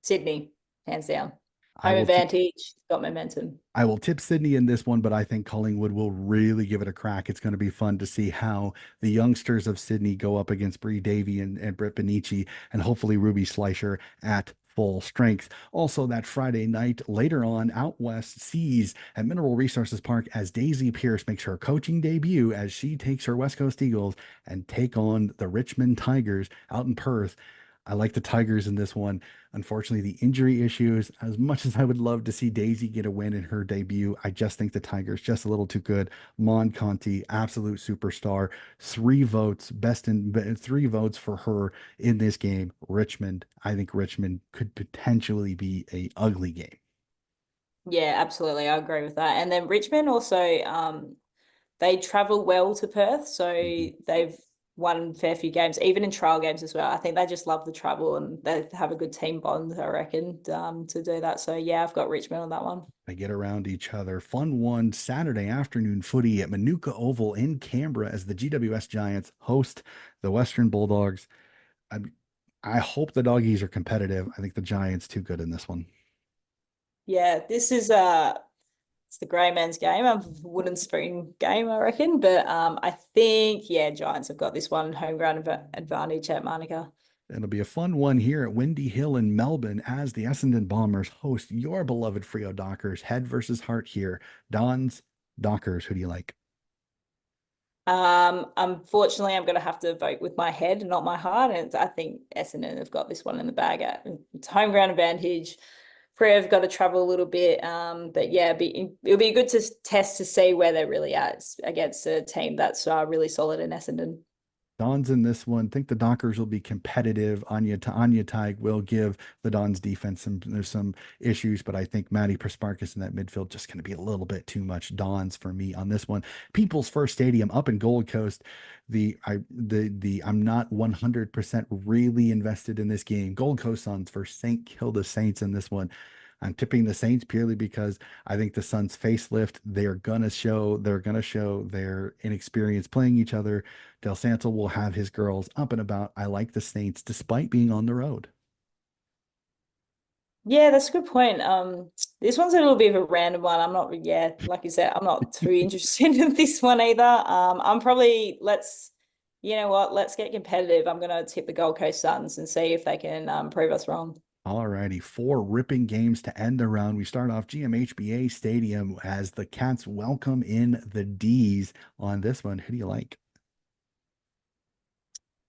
Sydney, hands down. I Home will t advantage, got momentum. I will tip Sydney in this one, but I think Collingwood will really give it a crack. It's going to be fun to see how the youngsters of Sydney go up against Bree Davy and Britt Benici and hopefully Ruby Slicer at full strength. Also, that Friday night later on, out west, seas at Mineral Resources Park as Daisy Pierce makes her coaching debut as she takes her West Coast Eagles and take on the Richmond Tigers out in Perth. I like the Tigers in this one. Unfortunately, the injury issues, as much as I would love to see Daisy get a win in her debut, I just think the Tigers just a little too good. Mon Conti, absolute superstar. 3 votes, three votes for her in this game. Richmond, I think Richmond could potentially be a ugly game. Yeah, absolutely. I agree with that. And then Richmond also, they travel well to Perth, so Mhm. they've won a fair few games, even in trial games as well. I think they just love the travel and they have a good team bond, I reckon, to do that. So yeah, I've got Richmond on that one. They get around each other. Fun one Saturday afternoon footy at Manuka Oval in Canberra as the GWS Giants host the Western Bulldogs. I, I hope the doggies are competitive. I think the Giants too good in this one. Yeah, this is it's the grey man's game, a wooden spoon game, I reckon. But I think yeah, Giants have got this one home ground advantage at Manuka. It'll be a fun one here at Windy Hill in Melbourne as the Essendon Bombers host your beloved Frio Dockers. Head versus heart here. Dons, Dockers, who do you like? Unfortunately, I'm going to have to vote with my head, not my heart. And I think Essendon have got this one in the bag. It's home ground advantage. Freo have got to travel a little bit. But yeah, it'll be good to test to see where they're really at against a team that's really solid in Essendon. Dons in this one. Think the Dockers will be competitive. Anya Tig will give the Dons defense there's some issues, but I think Matty Prasparkas in that midfield just going to be a little bit too much Dons for me on this one. People's First Stadium up in Gold Coast. I'm not 100% really invested in this game. Gold Coast Suns for St. Kilda Saints in this one. I'm tipping the Saints purely because I think the Suns facelift, they're gonna show their inexperience playing each other. Del Santo will have his girls up and about. I like the Saints despite being on the road. Yeah, that's a good point. This one's a little bit of a random one. I'm not, yeah, like you said, I'm not too interested in this one either. I'm probably you know what, let's get competitive. I'm gonna tip the Gold Coast Suns and see if they can prove us wrong. All righty, 4 ripping games to end the round. We start off GMHBA Stadium as the Cats welcome in the D's on this one. Who do you like?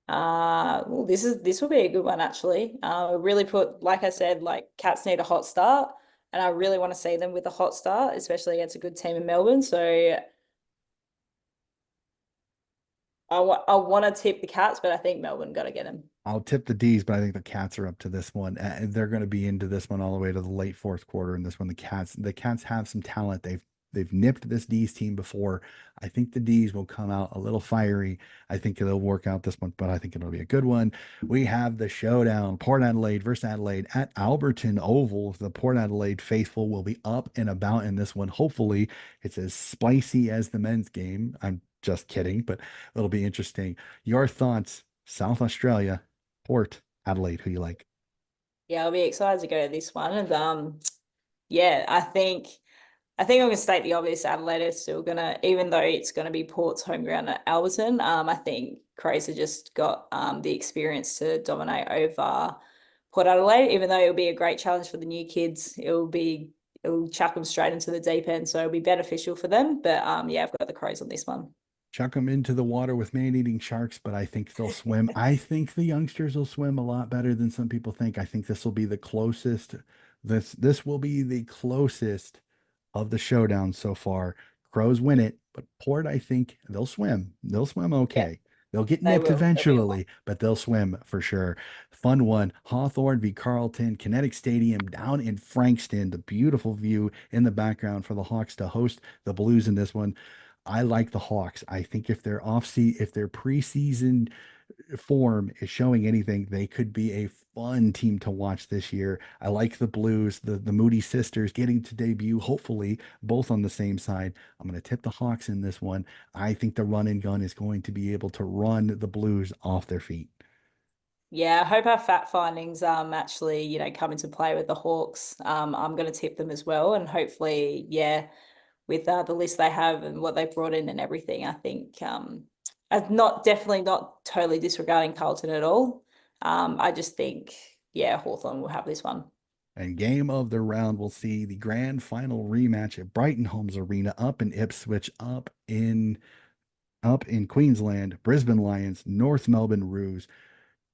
Well, this will be a good one actually. Really put, like I said, like Cats need a hot start, and I really want to see them with a hot start, especially against a good team in Melbourne. So I want to tip the Cats, but I think Melbourne got to get them. I'll tip the D's, but I think the Cats are up to this one. They're going to be into this one all the way to the late fourth quarter. In this one, the Cats have some talent. They've nipped this D's team before. I think the D's will come out a little fiery. I think they'll work out this one, but I think it'll be a good one. We have the showdown: Port Adelaide versus Adelaide at Alberton Oval. The Port Adelaide faithful will be up and about in this one. Hopefully, it's as spicy as the men's game. I'm just kidding, but it'll be interesting. Your thoughts, South Australia? Port Adelaide, who you like? Yeah, I'll be excited to go to this one. And yeah, I think I'm gonna state the obvious. Adelaide is still gonna, even though it's gonna be Port's home ground at Alberton, I think Crows have just got the experience to dominate over Port Adelaide, even though it'll be a great challenge for the new kids. It'll chuck them straight into the deep end, so it'll be beneficial for them. But yeah, I've got the Crows on this one. Chuck them into the water with man-eating sharks, but I think they'll swim. I think the youngsters will swim a lot better than some people think. I think this will be the closest. This will be the closest of the showdown so far. Crows win it, but Port, I think they'll swim. They'll swim Yeah, okay. They'll get they nipped will. They'll be fine. eventually, but they'll swim for sure. Fun one. Hawthorne v Carlton, Kinetic Stadium down in Frankston. The beautiful view in the background for the Hawks to host the Blues in this one. I like the Hawks. I think if their preseason form is showing anything, they could be a fun team to watch this year. I like the Blues, the Moody sisters getting to debut, hopefully both on the same side. I'm going to tip the Hawks in this one. I think the run and gun is going to be able to run the Blues off their feet. Yeah, I hope our fact findings actually, come into play with the Hawks. I'm going to tip them as well, and hopefully, yeah, with the list they have and what they've brought in and everything, I think I'm not definitely not totally disregarding Carlton at all. I just think yeah, Hawthorn will have this one. And game of the round, we'll see the grand final rematch at Brighton Homes Arena up in Ipswich, up in Queensland. Brisbane Lions, North Melbourne Roos.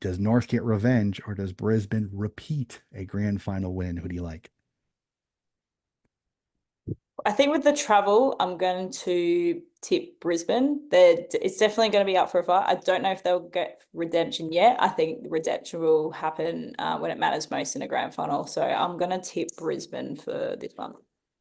Does North get revenge or does Brisbane repeat a grand final win? Who do you like? I think with the travel, I'm going to tip Brisbane. It's definitely going to be up for a fight. I don't know if they'll get redemption yet. I think the redemption will happen when it matters most in a grand final. So I'm going to tip Brisbane for this one.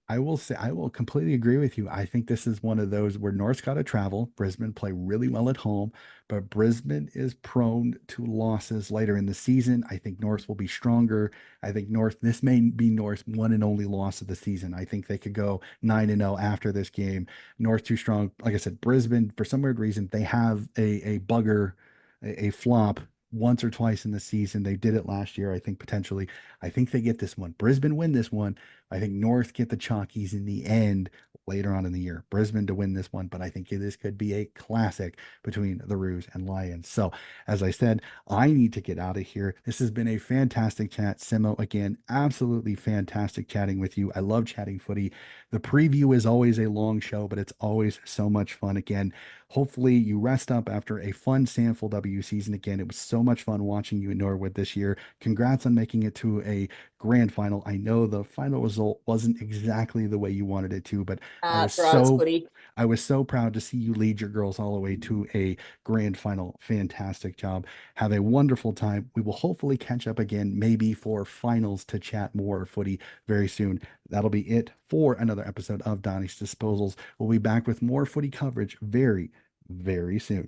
I will say I will completely agree with you. I think this is one of those where North's got to travel. Brisbane play really well at home, but Brisbane is prone to losses later in the season. I think North will be stronger. I think this may be North's one and only loss of the season. I think they could go 9-0 after this game. North too strong. Like I said, Brisbane, for some weird reason, they have a bugger, a flop once or twice in the season. They did it last year, I think potentially. I think they get this one. Brisbane win this one. I think North get the chalkies in the end later on in the year. Brisbane to win this one, but I think this could be a classic between the Roos and Lions. So, as I said, I need to get out of here. This has been a fantastic chat. Simo, again, absolutely fantastic chatting with you. I love chatting footy. The preview is always a long show, but it's always so much fun. Again, hopefully you rest up after a fun SANFLW season. Again, it was so much fun watching you in Norwood this year. Congrats on making it to a grand final. I know the final result wasn't exactly the way you wanted it to, but I was It's right, it's so footy. I was so proud to see you lead your girls all the way to a grand final. Fantastic job. Have a wonderful time. We will hopefully catch up again, maybe for finals to chat more footy very soon. That'll be it for another episode of Donnie's Disposals. We'll be back with more footy coverage very, very soon.